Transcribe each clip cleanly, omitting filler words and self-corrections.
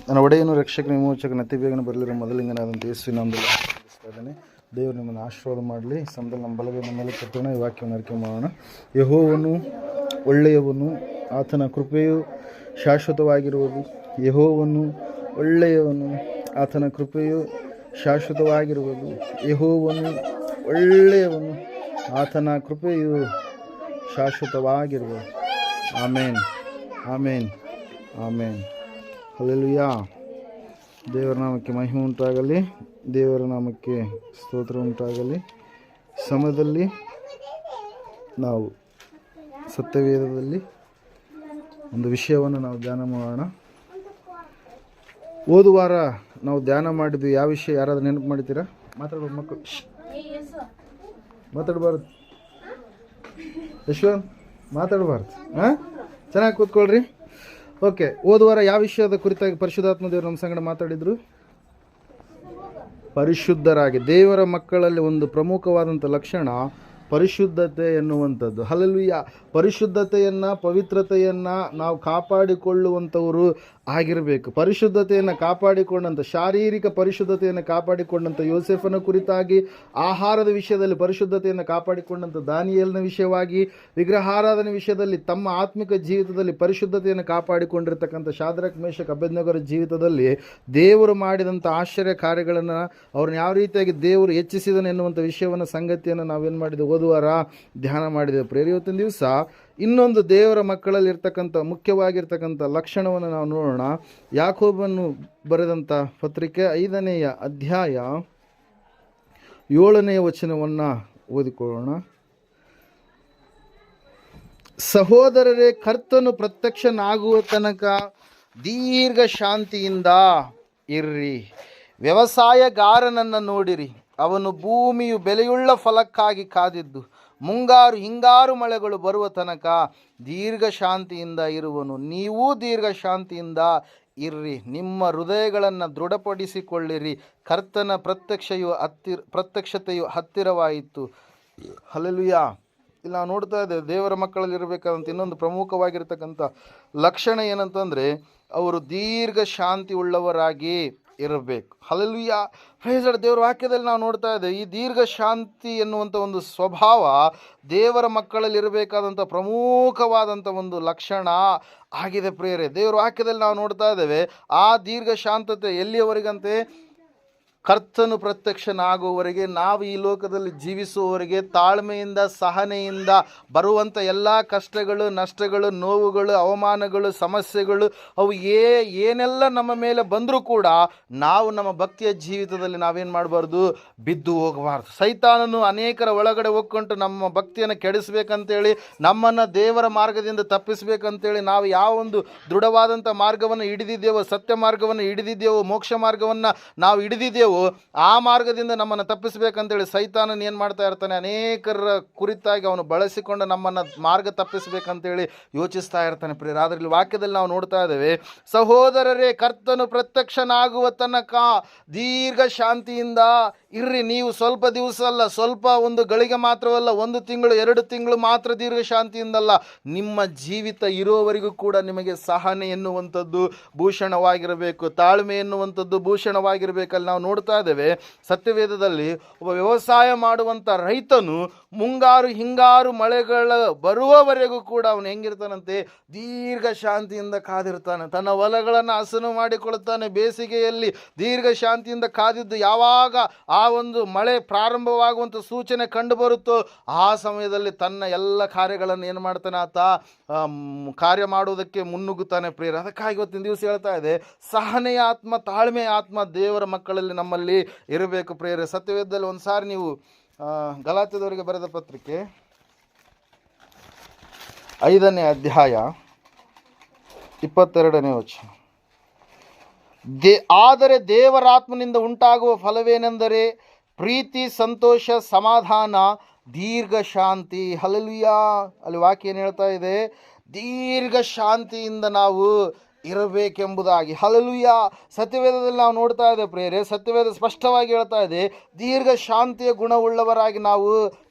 ನನ್ನ ಒಡೆಯನು ರಕ್ಷಕನ ವಿಮೋಚಕನ ಅತಿ ಬೇಗನೆ ಬರಲಿರೋ ಮೊದಲಿಂಗನಾದಂಥ ಯೇಸುವಿನ ನಾಮದಲ್ಲಿ ಆಶೀರ್ವದಿಸ್ತಾ ಇದ್ದೇನೆ. ದೇವರು ನಿಮ್ಮನ್ನು ಆಶೀರ್ವಾದ ಮಾಡಲಿ. ಸಮಯದಲ್ಲಿ ನಮ್ಮ ಬಲಗೈನ ಮೇಲೆ ಕಟ್ಟೋಣ. ಈ ವಾಕ್ಯವನ್ನು ಅರಿಕೆ ಮಾಡೋಣ. ಯೆಹೋವನು ಒಳ್ಳೆಯವನು, ಆತನ ಕೃಪೆಯು ಶಾಶ್ವತವಾಗಿರುವುದು. ಯೆಹೋವನು ಒಳ್ಳೆಯವನು, ಆತನ ಕೃಪೆಯು ಶಾಶ್ವತವಾಗಿರುವುದು. ಯೆಹೋವನು ಒಳ್ಳೆಯವನು, ಆತನ ಕೃಪೆಯು ಶಾಶ್ವತವಾಗಿರುವುದು. ಆಮೇನ್, ಆಮೇನ್, ಆಮೇನ್. ಹಲ್ಲೆಲೂಯಾ. ದೇವರ ನಾಮಕ್ಕೆ ಮಹಿಮೆ ಉಂಟಾಗಲಿ. ದೇವರ ನಾಮಕ್ಕೆ ಸ್ತೋತ್ರ ಉಂಟಾಗಲಿ. ಸಮಯದಲ್ಲಿ ನಾವು ಸತ್ಯವೇದದಲ್ಲಿ ಒಂದು ವಿಷಯವನ್ನು ನಾವು ಧ್ಯಾನ ಮಾಡೋಣ. ಹೋದ ವಾರ ನಾವು ಧ್ಯಾನ ಮಾಡಿದ್ವಿ. ಯಾವ ವಿಷಯ ಯಾರಾದ್ರೂ ನೆನಪು ಮಾಡ್ತೀರಾ? ಮಾತಾಡ್ಬೋದು ಮಕ್ಕಳು, ಮಾತಾಡಬಾರ್ದು. ಯಶ್ವಂತ್ ಮಾತಾಡಬಾರ್ದು. ಹಾಂ, ಚೆನ್ನಾಗಿ ಕೂತ್ಕೊಳ್ರಿ. ಓಕೆ, ಹೋದ ವಾರ ಯಾವ ವಿಷಯದ ಕುರಿತಾಗಿ ಪರಿಶುದ್ಧಾತ್ಮ ದೇವರು ನಮ್ಮ ಸಂಗಡ ಮಾತಾಡಿದರು? ಪರಿಶುದ್ಧರಾಗಿ. ದೇವರ ಮಕ್ಕಳಲ್ಲಿ ಒಂದು ಪ್ರಮುಖವಾದಂಥ ಲಕ್ಷಣ ಪರಿಶುದ್ಧತೆ ಎನ್ನುವಂಥದ್ದು. ಹಲ್ಲೆಲೂಯಾ. ಪರಿಶುದ್ಧತೆಯನ್ನು, ಪವಿತ್ರತೆಯನ್ನು ನಾವು ಕಾಪಾಡಿಕೊಳ್ಳುವಂಥವರು ಆಗಿರಬೇಕು. ಪರಿಶುದ್ಧತೆಯನ್ನು ಕಾಪಾಡಿಕೊಂಡಂಥ, ಶಾರೀರಿಕ ಪರಿಶುದ್ಧತೆಯನ್ನು ಕಾಪಾಡಿಕೊಂಡಂಥ ಯೋಸೇಫನ ಕುರಿತಾಗಿ, ಆಹಾರದ ವಿಷಯದಲ್ಲಿ ಪರಿಶುದ್ಧತೆಯನ್ನು ಕಾಪಾಡಿಕೊಂಡಂಥ ದಾನಿಯೇಲನ ವಿಷಯವಾಗಿ, ವಿಗ್ರಹಾರಾಧನೆ ವಿಷಯದಲ್ಲಿ ತಮ್ಮ ಆತ್ಮಿಕ ಜೀವಿತದಲ್ಲಿ ಪರಿಶುದ್ಧತೆಯನ್ನು ಕಾಪಾಡಿಕೊಂಡಿರ್ತಕ್ಕಂಥ ಶಾದ್ರಕ್, ಮೇಷಕ್, ಅಬೇದ್ನೆಗೋರ ಜೀವಿತದಲ್ಲಿ ದೇವರು ಮಾಡಿದಂಥ ಆಶ್ಚರ್ಯ ಕಾರ್ಯಗಳನ್ನು ಅವ್ರನ್ನ ಯಾವ ರೀತಿಯಾಗಿ ದೇವರು ಹೆಚ್ಚಿಸಿದನು ಎನ್ನುವಂಥ ವಿಷಯವನ್ನು, ಸಂಗತಿಯನ್ನು ನಾವೇನು ಮಾಡಿದ್ವಿ? ಓದುವಾರ ಧ್ಯಾನ ಮಾಡಿದ್ದೇವೆ. ಪ್ರೇರಿ ಇವತ್ತಿನ ದಿವಸ ಇನ್ನೊಂದು ದೇವರ ಮಕ್ಕಳಲ್ಲಿ ಇರ್ತಕ್ಕಂಥ ಮುಖ್ಯವಾಗಿರ್ತಕ್ಕಂಥ ಲಕ್ಷಣವನ್ನು ನಾವು ನೋಡೋಣ. ಯಾಕೋಬನು ಬರೆದಂಥ ಪತ್ರಿಕೆ 5ನೇ ಅಧ್ಯಾಯ 7ನೇ ವಚನವನ್ನು ಓದಿಕೊಳ್ಳೋಣ. ಸಹೋದರರೇ, ಕರ್ತನು ಪ್ರತ್ಯಕ್ಷನಾಗುವ ತನಕ ದೀರ್ಘ ಶಾಂತಿಯಿಂದ ಇರ್ರಿ. ವ್ಯವಸಾಯಗಾರನನ್ನು ನೋಡಿರಿ. ಅವನು ಭೂಮಿಯು ಬೆಲೆಯುಳ್ಳ ಫಲಕ್ಕಾಗಿ ಕಾದಿದ್ದು ಮುಂಗಾರು ಹಿಂಗಾರು ಮಳೆಗಳು ಬರುವ ತನಕ ದೀರ್ಘ ಶಾಂತಿಯಿಂದ ಇರುವನು. ನೀವೂ ದೀರ್ಘ ಶಾಂತಿಯಿಂದ ಇರ್ರಿ. ನಿಮ್ಮ ಹೃದಯಗಳನ್ನು ದೃಢಪಡಿಸಿಕೊಳ್ಳಿರಿ. ಕರ್ತನ ಪ್ರತ್ಯಕ್ಷತೆಯು ಹತ್ತಿರವಾಯಿತು. ಹಲ್ಲೆಲೂಯಾ. ಇಲ್ಲಿ ನಾವು ನೋಡ್ತಾ ಇದ್ದೇವೆ, ದೇವರ ಮಕ್ಕಳಲ್ಲಿ ಇರಬೇಕಾದಂಥ ಇನ್ನೊಂದು ಪ್ರಮುಖವಾಗಿರ್ತಕ್ಕಂಥ ಲಕ್ಷಣ ಏನಂತಂದರೆ, ಅವರು ದೀರ್ಘ ಶಾಂತಿ ಉಳ್ಳವರಾಗಿ ಇರಬೇಕು. ಹಲ್ಲೆಲೂಯಾ. Praise Lord. ದೇವರ ವಾಕ್ಯದಲ್ಲಿ ನಾವು ನೋಡ್ತಾ ಇದ್ದೇವೆ, ಈ ದೀರ್ಘ ಶಾಂತಿ ಎನ್ನುವಂಥ ಒಂದು ಸ್ವಭಾವ ದೇವರ ಮಕ್ಕಳಲ್ಲಿ ಇರಬೇಕಾದಂಥ ಪ್ರಮುಖವಾದಂಥ ಒಂದು ಲಕ್ಷಣ ಆಗಿದೆ ಪ್ರಿಯರೇ. ದೇವರ ವಾಕ್ಯದಲ್ಲಿ ನಾವು ನೋಡ್ತಾ ಇದ್ದೇವೆ, ಆ ದೀರ್ಘ ಶಾಂತತೆ ಎಲ್ಲಿಯವರೆಗಂತೆ? ಕರ್ತನು ಪ್ರತ್ಯಕ್ಷನಾಗುವವರೆಗೆ, ನಾವು ಈ ಲೋಕದಲ್ಲಿ ಜೀವಿಸುವವರೆಗೆ ತಾಳ್ಮೆಯಿಂದ, ಸಹನೆಯಿಂದ ಬರುವಂಥ ಎಲ್ಲ ಕಷ್ಟಗಳು, ನಷ್ಟಗಳು, ನೋವುಗಳು, ಅವಮಾನಗಳು, ಸಮಸ್ಯೆಗಳು, ಅವು ಏನೆಲ್ಲ ನಮ್ಮ ಮೇಲೆ ಬಂದರೂ ಕೂಡ ನಾವು ನಮ್ಮ ಭಕ್ತಿಯ ಜೀವಿತದಲ್ಲಿ ನಾವೇನು ಮಾಡಬಾರ್ದು? ಬಿದ್ದು ಹೋಗಬಾರ್ದು. ಸೈತಾನನು ಅನೇಕರ ಒಳಗಡೆ ಹೋಗ್ಕೊಂಡು ನಮ್ಮ ಭಕ್ತಿಯನ್ನು ಕೆಡಿಸ್ಬೇಕಂತೇಳಿ, ನಮ್ಮನ್ನು ದೇವರ ಮಾರ್ಗದಿಂದ ತಪ್ಪಿಸ್ಬೇಕಂತೇಳಿ ನಾವು ಯಾವ ಒಂದು ದೃಢವಾದಂಥ ಮಾರ್ಗವನ್ನು ಹಿಡಿದಿದ್ದೇವೋ, ಸತ್ಯ ಮಾರ್ಗವನ್ನು ಹಿಡಿದಿದ್ದೇವೋ, ಮೋಕ್ಷ ಮಾರ್ಗವನ್ನು ನಾವು ಹಿಡಿದಿದ್ದೇವೋ, ಆ ಮಾರ್ಗದಿಂದ ನಮ್ಮನ್ನು ತಪ್ಪಿಸಬೇಕಂತೇಳಿ ಸೈತಾನನ್ ಏನು ಮಾಡ್ತಾ ಇರ್ತಾನೆ? ಅನೇಕರ ಕುರಿತಾಗಿ ಅವನು ಬಳಸಿಕೊಂಡು ನಮ್ಮನ್ನು ಮಾರ್ಗ ತಪ್ಪಿಸಬೇಕಂತೇಳಿ ಯೋಚಿಸ್ತಾ ಇರ್ತಾನೆ ಪ್ರಿಯರೇ. ಆದರೆ ಇಲ್ಲಿ ವಾಕ್ಯದಲ್ಲಿ ನಾವು ನೋಡ್ತಾ ಇದ್ದೇವೆ, ಸಹೋದರರೇ, ಕರ್ತನು ಪ್ರತ್ಯಕ್ಷನಾಗುವ ತನಕ ದೀರ್ಘ ಶಾಂತಿಯಿಂದ ಇರ್ರಿ. ನೀವು ಸ್ವಲ್ಪ ದಿವಸ ಅಲ್ಲ, ಸ್ವಲ್ಪ ಒಂದು ಗಳಿಗೆ ಮಾತ್ರವಲ್ಲ, 1 ತಿಂಗಳು 2 ತಿಂಗಳು ಮಾತ್ರ ದೀರ್ಘ ಶಾಂತಿಯಿಂದಲ್ಲ, ನಿಮ್ಮ ಜೀವಿತ ಇರೋವರೆಗೂ ಕೂಡ ನಿಮಗೆ ಸಹನೆ ಎನ್ನುವಂಥದ್ದು ಭೂಷಣವಾಗಿರಬೇಕು. ತಾಳ್ಮೆ ಎನ್ನುವಂಥದ್ದು ಭೂಷಣವಾಗಿರಬೇಕಲ್ಲಿ ನಾವು ನೋಡ್ತಾ ಇದ್ದೇವೆ. ಸತ್ಯವೇದದಲ್ಲಿ ಒಬ್ಬ ವ್ಯವಸಾಯ ಮಾಡುವಂಥ ರೈತನು ಮುಂಗಾರು ಹಿಂಗಾರು ಮಳೆಗಳ ಬರುವವರೆಗೂ ಕೂಡ ಅವನು ಹೆಂಗಿರ್ತಾನಂತೆ? ದೀರ್ಘ ಶಾಂತಿಯಿಂದ ಕಾದಿರ್ತಾನೆ. ತನ್ನ ಹೊಲಗಳನ್ನು ಹಸನು ಮಾಡಿಕೊಳ್ತಾನೆ. ಬೇಸಿಗೆಯಲ್ಲಿ ದೀರ್ಘ ಶಾಂತಿಯಿಂದ ಕಾದಿದ್ದು ಯಾವಾಗ ಆ ಒಂದು ಮಳೆ ಪ್ರಾರಂಭವಾಗುವಂಥ ಸೂಚನೆ ಕಂಡು ಬರುತ್ತೋ ಆ ಸಮಯದಲ್ಲಿ ತನ್ನ ಎಲ್ಲ ಕಾರ್ಯಗಳನ್ನು ಏನು ಮಾಡ್ತಾನೆ? ಆತ ಕಾರ್ಯ ಮಾಡುವುದಕ್ಕೆ ಮುನ್ನುಗ್ಗುತ್ತಾನೆ ಪ್ರಿಯರೇ. ಅದಕ್ಕಾಗಿ ಇವತ್ತಿನ ದಿವಸ ಹೇಳ್ತಾ ಇದೆ, ಸಹನೆಯ ಆತ್ಮ, ತಾಳ್ಮೆಯ ಆತ್ಮ ದೇವರ ಮಕ್ಕಳಲ್ಲಿ ನಮ್ಮಲ್ಲಿ ಇರಬೇಕು ಪ್ರಿಯರೇ. ಸತ್ಯವೇದದಲ್ಲಿ ಒಂದು ಸಾರಿ ನೀವು ಗಲಾತ್ಯದವರಿಗೆ ಬರೆದ ಪತ್ರಿಕೆ 5ನೇ ಅಧ್ಯಾಯ 22ನೇ ವಚನ. ಆದರೆ ದೇವರಾತ್ಮನಿಂದ ಉಂಟಾಗುವ ಫಲವೇನೆಂದರೆ ಪ್ರೀತಿ, ಸಂತೋಷ, ಸಮಾಧಾನ, ದೀರ್ಘ ಶಾಂತಿ. ಹಲ್ಲೆಲೂಯಾ. ಅಲ್ಲಿ ವಾಕ್ಯ ಏನು ಹೇಳ್ತಾ ಇದೆ? ದೀರ್ಘ ಶಾಂತಿಯಿಂದ ನಾವು ಇರಬೇಕೆಂಬುದಾಗಿ. ಹಲ್ಲೆಲೂಯಾ. ಸತ್ಯವೇದದಲ್ಲಿ ನಾವು ನೋಡ್ತಾ ಇದ್ದೇವೆ ಪ್ರಿಯರೇ, ಸತ್ಯವೇದ ಸ್ಪಷ್ಟವಾಗಿ ಹೇಳ್ತಾ ಇದೆ, ದೀರ್ಘ ಶಾಂತಿಯ ಗುಣವುಳ್ಳವರಾಗಿ ನಾವು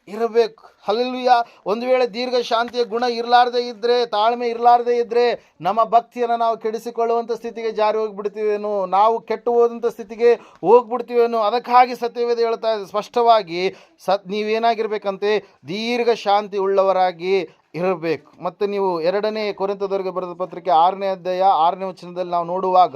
ಇರಬೇಕು. ಹಲ್ಲೆಲೂಯಾ. ಒಂದು ವೇಳೆ ದೀರ್ಘ ಶಾಂತಿಯ ಗುಣ ಇರಲಾರ್ದೇ ಇದ್ದರೆ, ತಾಳ್ಮೆ ಇರಲಾರ್ದೇ ಇದ್ದರೆ, ನಮ್ಮ ಭಕ್ತಿಯನ್ನು ನಾವು ಕೆಡಿಸಿಕೊಳ್ಳುವಂಥ ಸ್ಥಿತಿಗೆ ಜಾರಿ ಹೋಗ್ಬಿಡ್ತೀವೇನು, ನಾವು ಕೆಟ್ಟು ಹೋದಂಥ ಸ್ಥಿತಿಗೆ ಹೋಗ್ಬಿಡ್ತೀವೇನು. ಅದಕ್ಕಾಗಿ ಸತ್ಯವೇದ ಹೇಳ್ತಾ ಇದೆ ಸ್ಪಷ್ಟವಾಗಿ, ನೀವೇನಾಗಿರ್ಬೇಕಂತೆ, ದೀರ್ಘ ಶಾಂತಿ ಉಳ್ಳವರಾಗಿ ಇರಬೇಕು. ಮತ್ತು ನೀವು 2ನೇ ಕೊರಿಂಥದವರಿಗೆ ಬರೆದ ಪತ್ರಿಕೆ 6ನೇ ಅಧ್ಯಾಯ 6ನೇ ವಚನದಲ್ಲಿ ನಾವು ನೋಡುವಾಗ,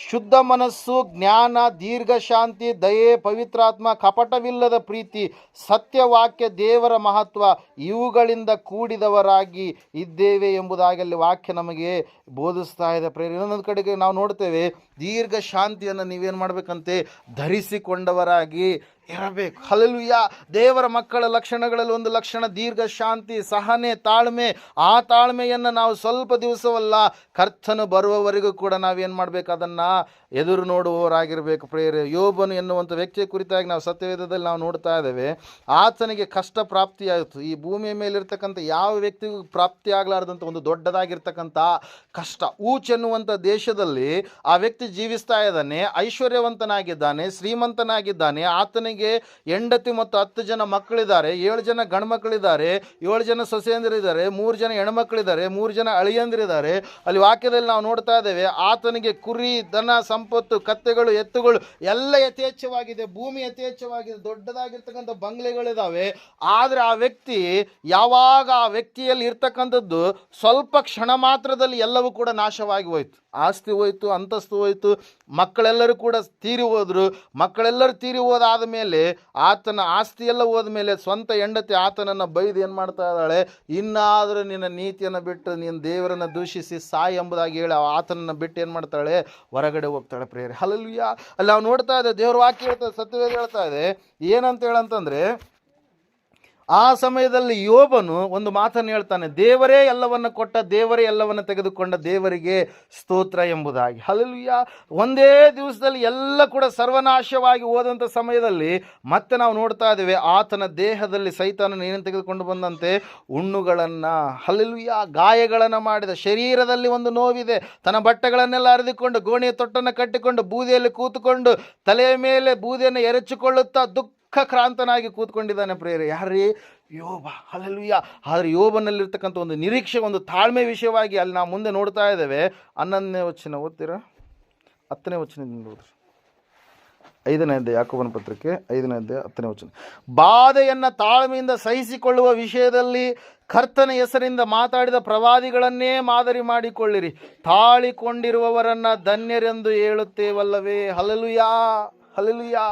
ಶುದ್ಧ ಮನಸ್ಸು, ಜ್ಞಾನ, ದೀರ್ಘ ಶಾಂತಿ, ದಯೆ, ಪವಿತ್ರಾತ್ಮ, ಕಪಟವಿಲ್ಲದ ಪ್ರೀತಿ, ಸತ್ಯವಾಕ್ಯ, ದೇವರ ಮಹತ್ವ, ಇವುಗಳಿಂದ ಕೂಡಿದವರಾಗಿ ಇದ್ದೇವೆ ಎಂಬುದಾಗಿ ಅಲ್ಲಿ ವಾಕ್ಯ ನಮಗೆ ಬೋಧಿಸ್ತಾ ಇದೆ. ಇನ್ನೊಂದು ಕಡೆಗೆ ನಾವು ನೋಡ್ತೇವೆ, ದೀರ್ಘ ಶಾಂತಿಯನ್ನು ನೀವೇನು ಮಾಡಬೇಕಂತೆ, ಧರಿಸಿಕೊಂಡವರಾಗಿ ಇರಬೇಕು. ಹಲ್ಲೆಲೂಯಾ. ದೇವರ ಮಕ್ಕಳ ಲಕ್ಷಣಗಳಲ್ಲಿ ಒಂದು ಲಕ್ಷಣ ದೀರ್ಘ ಶಾಂತಿ, ಸಹನೆ, ತಾಳ್ಮೆ. ಆ ತಾಳ್ಮೆಯನ್ನು ನಾವು ಸ್ವಲ್ಪ ದಿವಸವಲ್ಲ, ಕರ್ತನು ಬರುವವರೆಗೂ ಕೂಡ ನಾವೇನು ಮಾಡಬೇಕು, ಅದನ್ನು ಎದುರು ನೋಡುವವರಾಗಿರಬೇಕು. ಪ್ರೇರೆ ಯೋಬನು ಎನ್ನುವಂಥ ವ್ಯಕ್ತಿಯ ಕುರಿತಾಗಿ ನಾವು ಸತ್ಯವೇದದಲ್ಲಿ ನಾವು ನೋಡ್ತಾ ಇದ್ದೇವೆ. ಆತನಿಗೆ ಕಷ್ಟ ಪ್ರಾಪ್ತಿಯಾಯಿತು. ಈ ಭೂಮಿಯ ಮೇಲಿರ್ತಕ್ಕಂಥ ಯಾವ ವ್ಯಕ್ತಿಗೂ ಪ್ರಾಪ್ತಿ ಆಗಲಾರ್ದಂಥ ಒಂದು ದೊಡ್ಡದಾಗಿರ್ತಕ್ಕಂಥ ಕಷ್ಟ. ಊಚ್ ಎನ್ನುವಂಥ ದೇಶದಲ್ಲಿ ಆ ವ್ಯಕ್ತಿ ಜೀವಿಸ್ತಾ ಇದ್ದಾನೆ, ಐಶ್ವರ್ಯವಂತನಾಗಿದ್ದಾನೆ, ಶ್ರೀಮಂತನಾಗಿದ್ದಾನೆ. ಆತನಿಗೆ ಹೆಂಡತಿ ಮತ್ತು 10 ಜನ ಮಕ್ಕಳಿದ್ದಾರೆ, 7 ಜನ ಗಂಡು ಮಕ್ಕಳಿದ್ದಾರೆ, 7 ಜನ ಸೊಸೆಯಂದಿರಿದ್ದಾರೆ, 3 ಜನ ಹೆಣ್ಮಕ್ಳಿದ್ದಾರೆ, 3 ಜನ ಅಳಿಯಂದಿರಿದ್ದಾರೆ. ಅಲ್ಲಿ ವಾಕ್ಯದಲ್ಲಿ ನಾವು ನೋಡ್ತಾ ಇದ್ದೇವೆ, ಆತನಿಗೆ ಕುರಿ, ದನ, ಸಂಪತ್ತು, ಕತ್ತೆಗಳು, ಎತ್ತುಗಳು ಎಲ್ಲ ಯಥೇಚ್ಛವಾಗಿದೆ, ಭೂಮಿ ಯಥೇಚ್ಛವಾಗಿದೆ, ದೊಡ್ಡದಾಗಿರ್ತಕ್ಕಂಥ ಬಂಗ್ಲೆಗಳಿದ್ದಾವೆ. ಆದರೆ ಆ ವ್ಯಕ್ತಿ, ಯಾವಾಗ ಆ ವ್ಯಕ್ತಿಯಲ್ಲಿ ಇರ್ತಕ್ಕಂಥದ್ದು ಸ್ವಲ್ಪ ಕ್ಷಣ ಮಾತ್ರದಲ್ಲಿ ಎಲ್ಲವೂ ಕೂಡ ನಾಶವಾಗಿ ಹೋಯ್ತು. ಆಸ್ತಿ ಹೋಯ್ತು, ಅಂತಸ್ತು ಹೋಯ್ತು, ಮಕ್ಕಳೆಲ್ಲರೂ ಕೂಡ ತೀರಿ ಹೋದರು. ಮಕ್ಕಳೆಲ್ಲರೂ ತೀರಿ ಹೋದಾದ ಮೇಲೆ, ಆತನ ಆಸ್ತಿ ಎಲ್ಲ ಹೋದ ಮೇಲೆ, ಸ್ವಂತ ಹೆಂಡತಿ ಆತನನ್ನು ಬೈದು ಏನು ಮಾಡ್ತಾ ಇದ್ದಾಳೆ, ಇನ್ನಾದರೂ ನಿನ್ನ ನೀತಿಯನ್ನು ಬಿಟ್ಟು ನೀನು ದೇವರನ್ನು ದೂಷಿಸಿ ಸಾಯಿ ಎಂಬುದಾಗಿ ಹೇಳಿ ಆತನನ್ನು ಬಿಟ್ಟು ಏನು ಮಾಡ್ತಾಳೆ, ಹೊರಗಡೆ ಹೋಗ್ತಾಳೆ. ಪ್ರೇರೆ ಹಲ್ಲೆಲೂಯಾ. ಅಲ್ಲಿ ನಾವು ನೋಡ್ತಾ ಇದ್ದೇವೆ, ದೇವ್ರ ವಾಕ್ಯ ಹೇಳ್ತಾ, ಸತ್ಯವೇದ ಹೇಳ್ತಾ ಇದೆ, ಏನಂತ ಹೇಳಂತಂದರೆ, ಆ ಸಮಯದಲ್ಲಿ ಯೋಬನು ಒಂದು ಮಾತನ್ನು ಹೇಳ್ತಾನೆ, ದೇವರೇ ಎಲ್ಲವನ್ನು ಕೊಟ್ಟ, ದೇವರೇ ಎಲ್ಲವನ್ನು ತೆಗೆದುಕೊಂಡ, ದೇವರಿಗೆ ಸ್ತೋತ್ರ ಎಂಬುದಾಗಿ. ಹಲ್ಲೆಲೂಯಾ. ಒಂದೇ ದಿವಸದಲ್ಲಿ ಎಲ್ಲ ಕೂಡ ಸರ್ವನಾಶವಾಗಿ ಹೋದಂಥ ಸಮಯದಲ್ಲಿ ಮತ್ತೆ ನಾವು ನೋಡ್ತಾ ಇದ್ದೇವೆ, ಆತನ ದೇಹದಲ್ಲಿ ಸೈತಾನನು ಏನೇನು ತೆಗೆದುಕೊಂಡು ಬಂದಂತೆ, ಹುಣ್ಣುಗಳನ್ನು, ಹಲ್ಲೆಲೂಯಾ, ಗಾಯಗಳನ್ನು ಮಾಡಿದ. ಶರೀರದಲ್ಲಿ ಒಂದು ನೋವಿದೆ. ತನ್ನ ಬಟ್ಟೆಗಳನ್ನೆಲ್ಲ ಹರಿದುಕೊಂಡು, ಗೋಣಿಯ ತೊಟ್ಟನ್ನು ಕಟ್ಟಿಕೊಂಡು, ಬೂದಿಯಲ್ಲಿ ಕೂತುಕೊಂಡು, ತಲೆಯ ಮೇಲೆ ಬೂದಿಯನ್ನು ಎರಚಿಕೊಳ್ಳುತ್ತಾ ದುಃಖಕ್ರಾಂತನಾಗಿ ಕೂತ್ಕೊಂಡಿದ್ದಾನೆ. ಪ್ರೇರೆ ಯಾರ್ರೀ? ಯೋಬ. ಹಲ್ಲೆಲೂಯಾ. ಆದರೆ ಯೋಬನಲ್ಲಿರ್ತಕ್ಕಂಥ ಒಂದು ನಿರೀಕ್ಷೆ, ಒಂದು ತಾಳ್ಮೆ ವಿಷಯವಾಗಿ ಅಲ್ಲಿ ನಾವು ಮುಂದೆ ನೋಡ್ತಾ ಇದ್ದೇವೆ. 11ನೇ ವಚನ ಓದ್ತೀರಾ? 10ನೇ ವಚನದಿಂದ ಓದ್ರಿ. 5ನೇ ಅಧ್ಯಾಯ, ಯಾಕೋಬನ ಪತ್ರಿಕೆ 5ನೇ ಅಧ್ಯಾಯ 10ನೇ ವಚನ. ಬಾಧೆಯನ್ನು ತಾಳ್ಮೆಯಿಂದ ಸಹಿಸಿಕೊಳ್ಳುವ ವಿಷಯದಲ್ಲಿ ಕರ್ತನ ಹೆಸರಿಂದ ಮಾತಾಡಿದ ಪ್ರವಾದಿಗಳನ್ನೇ ಮಾದರಿ ಮಾಡಿಕೊಳ್ಳಿರಿ. ತಾಳಿಕೊಂಡಿರುವವರನ್ನು ಧನ್ಯರೆಂದು ಹೇಳುತ್ತೇವಲ್ಲವೇ. ಹಲ್ಲೆಲೂಯಾ. ಹಲ್ಲೆಲೂಯಾ.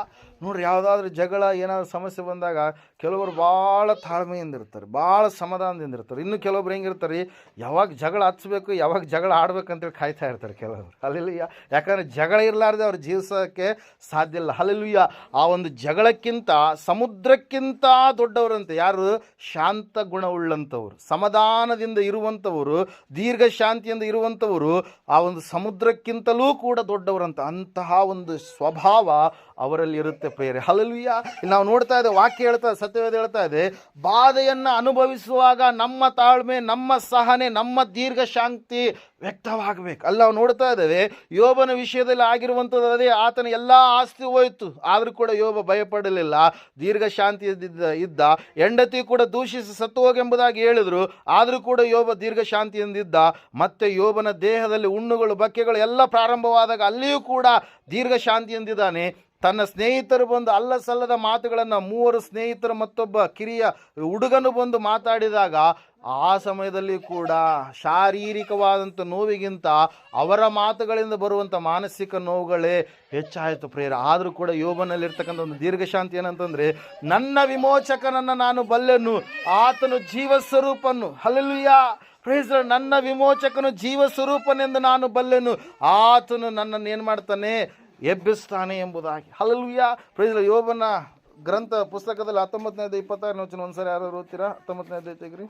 ನೋಡ್ರಿ, ಯಾವುದಾದ್ರೂ ಜಗಳ, ಏನಾದರೂ ಸಮಸ್ಯೆ ಬಂದಾಗ ಕೆಲವರು ಭಾಳ ತಾಳ್ಮೆಯಿಂದ ಇರ್ತಾರೆ, ಭಾಳ ಸಮಾಧಾನದಿಂದ ಇರ್ತಾರೆ. ಇನ್ನು ಕೆಲವೊಬ್ರು ಹೆಂಗಿರ್ತಾರೆ, ಯಾವಾಗ ಜಗಳ ಹಚ್ಚಬೇಕು, ಯಾವಾಗ ಜಗಳ ಆಡ್ಬೇಕಂತೇಳಿ ಕಾಯ್ತಾ ಇರ್ತಾರೆ ಕೆಲವರು. ಹಲ್ಲೆಲೂಯಾ. ಯಾಕಂದರೆ ಜಗಳ ಇರಲಾರ್ದೆ ಅವ್ರು ಜೀವಿಸೋಕ್ಕೆ ಸಾಧ್ಯ ಇಲ್ಲ. ಹಲ್ಲೆಲೂಯಾ. ಆ ಒಂದು ಜಗಳಕ್ಕಿಂತ, ಸಮುದ್ರಕ್ಕಿಂತ ದೊಡ್ಡವರಂತೆ ಯಾರು? ಶಾಂತ ಗುಣವುಳ್ಳಂಥವ್ರು, ಸಮಾಧಾನದಿಂದ ಇರುವಂಥವರು, ದೀರ್ಘ ಶಾಂತಿಯಿಂದ ಇರುವಂಥವರು ಆ ಒಂದು ಸಮುದ್ರಕ್ಕಿಂತಲೂ ಕೂಡ ದೊಡ್ಡವರಂತ. ಅಂತಹ ಒಂದು ಸ್ವಭಾವ ಅವರಲ್ಲಿ ಇರುತ್ತೆ ಪ್ರೇರೆ. ಹಲ್ಲೆಲೂಯಾ. ನಾವು ನೋಡ್ತಾ ಇದ್ದೇವೆ, ವಾಕ್ಯ ಹೇಳ್ತಾ, ಸತ್ಯವೇದ ಹೇಳ್ತಾ ಇದೆ, ಬಾಧೆಯನ್ನು ಅನುಭವಿಸುವಾಗ ನಮ್ಮ ತಾಳ್ಮೆ, ನಮ್ಮ ಸಹನೆ, ನಮ್ಮ ದೀರ್ಘ ಶಾಂತಿ ವ್ಯಕ್ತವಾಗಬೇಕು. ಅಲ್ಲಿ ನಾವು ನೋಡ್ತಾ ಇದ್ದೇವೆ, ಯೋಬನ ವಿಷಯದಲ್ಲಿ ಆಗಿರುವಂಥದ್ದು ಅದೇ. ಆತನ ಎಲ್ಲ ಆಸ್ತಿ ಹೋಯಿತು, ಆದರೂ ಕೂಡ ಯೋಬ ಭಯಪಡಲಿಲ್ಲ, ದೀರ್ಘ ಶಾಂತಿ ಇದ್ದ. ಹೆಂಡತಿ ಕೂಡ ದೂಷಿಸಿ ಸತ್ತು ಹೋಗೆಂಬುದಾಗಿ ಹೇಳಿದ್ರು, ಆದರೂ ಕೂಡ ಯೋಬ ದೀರ್ಘ ಶಾಂತಿಯಿಂದಿದ್ದ. ಮತ್ತೆ ಯೋಬನ ದೇಹದಲ್ಲಿ ಹುಣ್ಣುಗಳು, ಬಕ್ಕೆಗಳು ಎಲ್ಲ ಪ್ರಾರಂಭವಾದಾಗ ಅಲ್ಲಿಯೂ ಕೂಡ ದೀರ್ಘ ಶಾಂತಿಯಿಂದಿದ್ದಾನೆ. ತನ್ನ ಸ್ನೇಹಿತರು ಬಂದು ಅಲ್ಲ ಸಲ್ಲದ ಮಾತುಗಳನ್ನು, 3 ಸ್ನೇಹಿತರು ಮತ್ತೊಬ್ಬ ಕಿರಿಯ ಹುಡುಗನು ಬಂದು ಮಾತಾಡಿದಾಗ, ಆ ಸಮಯದಲ್ಲಿ ಕೂಡ ಶಾರೀರಿಕವಾದಂಥ ನೋವಿಗಿಂತ ಅವರ ಮಾತುಗಳಿಂದ ಬರುವಂಥ ಮಾನಸಿಕ ನೋವುಗಳೇ ಹೆಚ್ಚಾಯಿತು ಪ್ರೇರ. ಆದರೂ ಕೂಡ ಯೋಬನಲ್ಲಿರ್ತಕ್ಕಂಥ ಒಂದು ದೀರ್ಘ ಶಾಂತಿ ಏನಂತಂದರೆ, ನನ್ನ ವಿಮೋಚಕನನ್ನು ನಾನು ಬಲ್ಲೆನು, ಆತನು ಜೀವಸ್ವರೂಪನು. ಹಲ್ಲೆಲೂಯಾ. Praise lord. ನನ್ನ ವಿಮೋಚಕನು ಜೀವಸ್ವರೂಪನೆಂದು ನಾನು ಬಲ್ಲೆನು, ಆತನು ನನ್ನನ್ನು ಏನು ಮಾಡ್ತಾನೆ, ಎಬ್ಬಿಸ್ತಾನೆ ಎಂಬುದಾಗಿ. ಹಲ್ಲೆಲೂಯಾ. Praise Lord. ಯೋಬನ ಗ್ರಂಥ ಪುಸ್ತಕದಲ್ಲಿ 19ನೇ ಅಧ್ಯಾಯ 26ನೇ ವಚನ ಒಂದ್ಸರಿ ಯಾರು ಓದ್ತೀರಾ? 19ನೇ ಅಧ್ಯಾಯ ತೆಗ್ರಿ.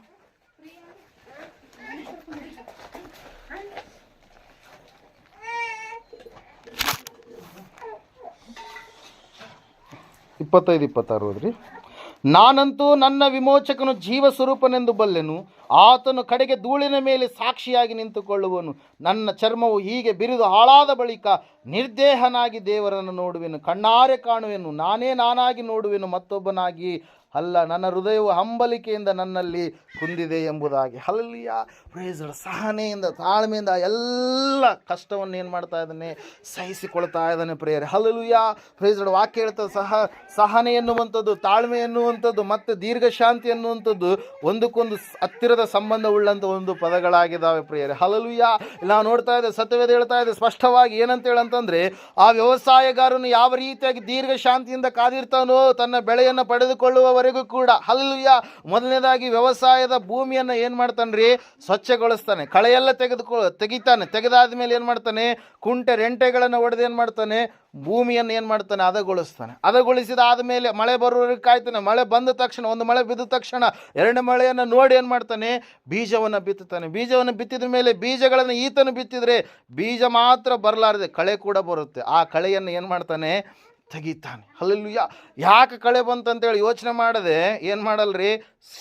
25-26 ಓದ್ರಿ. ನಾನಂತೂ ನನ್ನ ವಿಮೋಚಕನು ಜೀವ ಸ್ವರೂಪನೆಂದು ಬಲ್ಲೆನು, ಆತನು ಕಡೆಗೆ ಧೂಳಿನ ಮೇಲೆ ಸಾಕ್ಷಿಯಾಗಿ ನಿಂತುಕೊಳ್ಳುವನು. ನನ್ನ ಚರ್ಮವು ಹೀಗೆ ಬಿರಿದು ಹಾಳಾದ ಬಳಿಕ ನಿರ್ದೇಹನಾಗಿ ದೇವರನ್ನು ನೋಡುವೆನು, ಕಣ್ಣಾರೆ ಕಾಣುವೆನು, ನಾನೇ ನಾನಾಗಿ ನೋಡುವೆನು, ಮತ್ತೊಬ್ಬನಾಗಿ ಅಲ್ಲ, ನನ್ನ ಹೃದಯವು ಹಂಬಲಿಕೆಯಿಂದ ನನ್ನಲ್ಲಿ ಕುಂದಿದೆ ಎಂಬುದಾಗಿ. ಹಲ್ಲೆಲೂಯಾ. Praise lord. ಸಹನೆಯಿಂದ, ತಾಳ್ಮೆಯಿಂದ ಎಲ್ಲ ಕಷ್ಟವನ್ನು ಏನು ಮಾಡ್ತಾ ಇದ್ದಾನೆ, ಸಹಿಸಿಕೊಳ್ತಾ ಇದ್ದಾನೆ ಪ್ರಿಯರೇ. ಹಲ್ಲೆಲೂಯಾ. Praise Lord. ವಾಕ್ಯ ಹೇಳ್ತದೆ, ಸಹನೆ ಎನ್ನುವಂಥದ್ದು, ತಾಳ್ಮೆ ಎನ್ನುವಂಥದ್ದು ಮತ್ತು ದೀರ್ಘ ಶಾಂತಿ ಎನ್ನುವಂಥದ್ದು ಒಂದಕ್ಕೊಂದು ಹತ್ತಿರದ ಸಂಬಂಧ ಉಳ್ಳಂಥ ಒಂದು ಪದಗಳಾಗಿದ್ದಾವೆ ಪ್ರಿಯರೇ. ಹಲ್ಲೆಲೂಯಾ. ನಾವು ನೋಡ್ತಾ ಇದ್ದೇವೆ, ಸತ್ಯವೇದ ಹೇಳ್ತಾ ಇದೆ ಸ್ಪಷ್ಟವಾಗಿ ಏನಂತ ಹೇಳಂತಂದ್ರೆ, ಆ ವ್ಯವಸಾಯಗಾರನು ಯಾವ ರೀತಿಯಾಗಿ ದೀರ್ಘ ಶಾಂತಿಯಿಂದ ಕಾದಿರ್ತಾನೋ ತನ್ನ ಬೆಳೆಯನ್ನು ಪಡೆದುಕೊಳ್ಳುವವರೆಗೂ ಕೂಡ. ಹಲ್ಲೆಲೂಯಾ. ಮೊದಲನೇದಾಗಿ ವ್ಯವಸಾಯದ ಭೂಮಿಯನ್ನು ಏನು ಮಾಡ್ತಾನೆ, ಸ್ವಚ್ಛಗೊಳಿಸ್ತಾನೆ, ಕಳೆಯೆಲ್ಲ ತೆಗಿತಾನೆ. ತೆಗೆದಾದ ಮೇಲೆ ಏನು ಮಾಡ್ತಾನೆ, ಕುಂಟೆ ರೆಂಟೆಗಳನ್ನು ಹೊಡೆದು ಏನು ಮಾಡ್ತಾನೆ, ಭೂಮಿಯನ್ನು ಏನು ಮಾಡ್ತಾನೆ, ಹದಗೊಳಿಸ್ತಾನೆ. ಹದಗೊಳಿಸಿದಾದ ಮೇಲೆ ಮಳೆ ಬರುವವರೆಗೆ ಕಾಯ್ತಾನೆ. ಮಳೆ ಬಂದ ತಕ್ಷಣ, ಒಂದು ಮಳೆ ಬಿದ್ದ ತಕ್ಷಣ ಎರಡನೇ ಮಳೆಯನ್ನು ನೋಡಿ ಏನು ಮಾಡ್ತಾನೆ, ಬೀಜವನ್ನು ಬಿತ್ತುತ್ತಾನೆ. ಬೀಜವನ್ನು ಬಿತ್ತಿದ ಮೇಲೆ ಬೀಜಗಳನ್ನು ಈತನು ಬಿತ್ತಿದ್ರೆ ಬೀಜ ಮಾತ್ರ ಬರಲಾರದೆ ಕಳೆ ಕೂಡ ಬರುತ್ತೆ. ಆ ಕಳೆಯನ್ನು ಏನು ಮಾಡ್ತಾನೆ, ತೆಗಿತಾನೆ. ಹಲ್ಲೆಲೂಯಾ. ಯಾಕೆ ಕಳೆ ಬಂತಂತೇಳಿ ಯೋಚನೆ ಮಾಡದೆ ಏನು ಮಾಡಲ್ರಿ,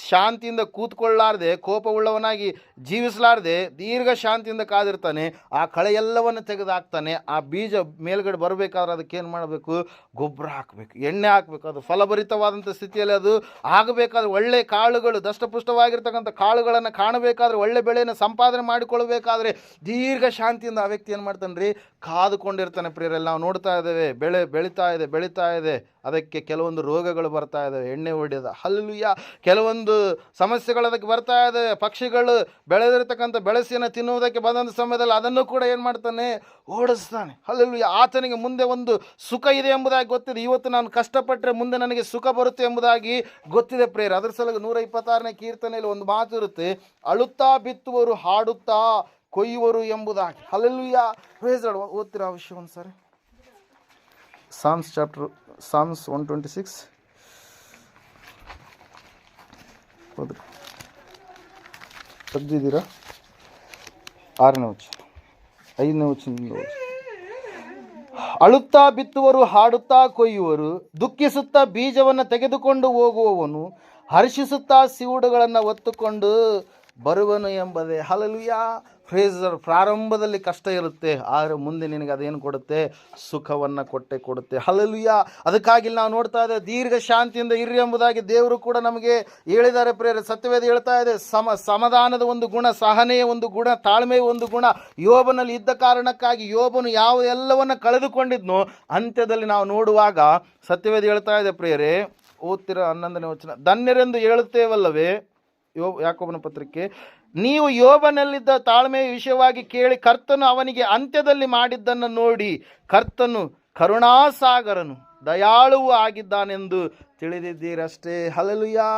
ಶಾಂತಿಯಿಂದ ಕೂತ್ಕೊಳ್ಳಾರ್ದೆ, ಕೋಪವುಳ್ಳವನಾಗಿ ಜೀವಿಸಲಾರ್ದೆ ದೀರ್ಘ ಶಾಂತಿಯಿಂದ ಕಾದಿರ್ತಾನೆ. ಆ ಕಳೆ ಎಲ್ಲವನ್ನು ತೆಗೆದುಹಾಕ್ತಾನೆ. ಆ ಬೀಜ ಮೇಲ್ಗಡೆ ಬರಬೇಕಾದ್ರೆ ಅದಕ್ಕೆ ಏನು ಮಾಡಬೇಕು, ಗೊಬ್ಬರ ಹಾಕಬೇಕು, ಎಣ್ಣೆ ಹಾಕಬೇಕು. ಅದು ಫಲಭರಿತವಾದಂಥ ಸ್ಥಿತಿಯಲ್ಲಿ ಅದು ಆಗಬೇಕಾದ್ರೆ, ಒಳ್ಳೆ ಕಾಳುಗಳು, ದಷ್ಟಪುಷ್ಟವಾಗಿರ್ತಕ್ಕಂಥ ಕಾಳುಗಳನ್ನು ಕಾಣಬೇಕಾದ್ರೆ, ಒಳ್ಳೆ ಬೆಳೆಯನ್ನು ಸಂಪಾದನೆ ಮಾಡಿಕೊಳ್ಬೇಕಾದ್ರೆ ದೀರ್ಘ ಶಾಂತಿಯಿಂದ ಆ ವ್ಯಕ್ತಿ ಏನು ಮಾಡ್ತಾನೆ ರೀ, ಕಾದುಕೊಂಡಿರ್ತಾನೆ ಪ್ರಿಯರಲ್ಲಿ. ನಾವು ನೋಡ್ತಾ ಇದ್ದೇವೆ, ಬೆಳೆ ಬೆಳೀತಾ ಇದೆ, ಅದಕ್ಕೆ ಕೆಲವೊಂದು ರೋಗಗಳು ಬರ್ತಾ ಇದ್ದಾವೆ, ಎಣ್ಣೆ ಹೊಡೆದ. ಹಲ್ಲೆಲೂಯಾ. ಕೆಲವೊಂದು ಸಮಸ್ಯೆಗಳು ಅದಕ್ಕೆ ಬರ್ತಾ ಇದ್ದಾವೆ. ಪಕ್ಷಿಗಳು ಬೆಳೆದಿರ್ತಕ್ಕಂಥ ಬೆಳೆಸಿಯನ್ನು ತಿನ್ನುವುದಕ್ಕೆ ಬಂದಂಥ ಸಮಯದಲ್ಲಿ ಅದನ್ನು ಕೂಡ ಏನು ಮಾಡ್ತಾನೆ, ಓಡಿಸ್ತಾನೆ. ಹಲ್ಲೆಲೂಯಾ. ಆತನಿಗೆ ಮುಂದೆ ಒಂದು ಸುಖ ಇದೆ ಎಂಬುದಾಗಿ ಗೊತ್ತಿದೆ. ಇವತ್ತು ನಾನು ಕಷ್ಟಪಟ್ಟರೆ ಮುಂದೆ ನನಗೆ ಸುಖ ಬರುತ್ತೆ ಎಂಬುದಾಗಿ ಗೊತ್ತಿದೆ ಪ್ರೇರ. ಅದರ ಸಲುವಾಗಿ 126ನೇ ಕೀರ್ತನೆಯಲ್ಲಿ ಒಂದು ಮಾತು ಇರುತ್ತೆ, ಅಳುತ್ತಾ ಬಿತ್ತುವರು, ಹಾಡುತ್ತಾ ಕೊಯ್ಯುವರು ಎಂಬುದಾಗಿ. ಹಲ್ಲೆಲೂಯಾ. Praise Lord. ಓದ್ತೀರಾ ಆ ವಿಷಯ ಒಂದು ಸಾರಿ? Psalms 126 ತೆಗ್ದಿದ್ದೀರಾ? 6ನೇ ವಚನ, 5ನೇ ವಚನದಿಂದ. ಅಳುತ್ತಾ ಬಿತ್ತುವರು, ಹಾಡುತ್ತಾ ಕೊಯ್ಯುವರು, ದುಃಖಿಸುತ್ತಾ ಬೀಜವನ್ನು ತೆಗೆದುಕೊಂಡು ಹೋಗುವವನು ಹರ್ಷಿಸುತ್ತಾ ಸಿವುಡುಗಳನ್ನು ಹೊತ್ತುಕೊಂಡು ಬರುವನು ಎಂಬುದೇ. ಹಲ್ಲೆಲೂಯಾ. Praise Lord. ಪ್ರಾರಂಭದಲ್ಲಿ ಕಷ್ಟ ಇರುತ್ತೆ, ಆದರೆ ಮುಂದೆ ನಿನಗೆ ಅದೇನು ಕೊಡುತ್ತೆ, ಸುಖವನ್ನು ಕೊಡುತ್ತೆ. ಹಲ್ಲೆಲೂಯಾ. ಅದಕ್ಕಾಗಿ ನಾವು ನೋಡ್ತಾ ಇದ್ದೇವೆ, ದೀರ್ಘ ಶಾಂತಿಯಿಂದ ಇರ್ರಿ ಎಂಬುದಾಗಿ ದೇವರು ಕೂಡ ನಮಗೆ ಹೇಳಿದ್ದಾರೆ ಪ್ರಿಯರೇ. ಸತ್ಯವೇದ ಹೇಳ್ತಾ ಇದೆ, ಸಮಾಧಾನದ ಒಂದು ಗುಣ, ಸಹನೆಯ ಒಂದು ಗುಣ, ತಾಳ್ಮೆಯ ಒಂದು ಗುಣ ಯೋಬನಲ್ಲಿ ಇದ್ದ ಕಾರಣಕ್ಕಾಗಿ ಯೋಬನು ಯಾವ ಎಲ್ಲವನ್ನು ಕಳೆದುಕೊಂಡಿದ್ನೋ ಅಂತ್ಯದಲ್ಲಿ ನಾವು ನೋಡುವಾಗ ಸತ್ಯವೇದ ಹೇಳ್ತಾ ಇದೆ ಪ್ರಿಯರೇ. ಓದ್ತಿರ 11ನೇ ವಚನ, ಧನ್ಯರೆಂದು ಹೇಳುತ್ತೇವಲ್ಲವೇ, ಯಾಕೋಬನ ಪತ್ರಿಕೆ, ನೀವು ಯೋಬನಲ್ಲಿದ್ದ ತಾಳ್ಮೆಯ ವಿಷಯವಾಗಿ ಕೇಳಿ ಕರ್ತನು ಅವನಿಗೆ ಅಂತ್ಯದಲ್ಲಿ ಮಾಡಿದ್ದನ್ನು ನೋಡಿ ಕರ್ತನು ಕರುಣಾಸಾಗರನು ದಯಾಳುವು ಆಗಿದ್ದಾನೆಂದು ತಿಳಿದಿದ್ದೀರಷ್ಟೇ. ಹಲ್ಲೆಲೂಯಾ.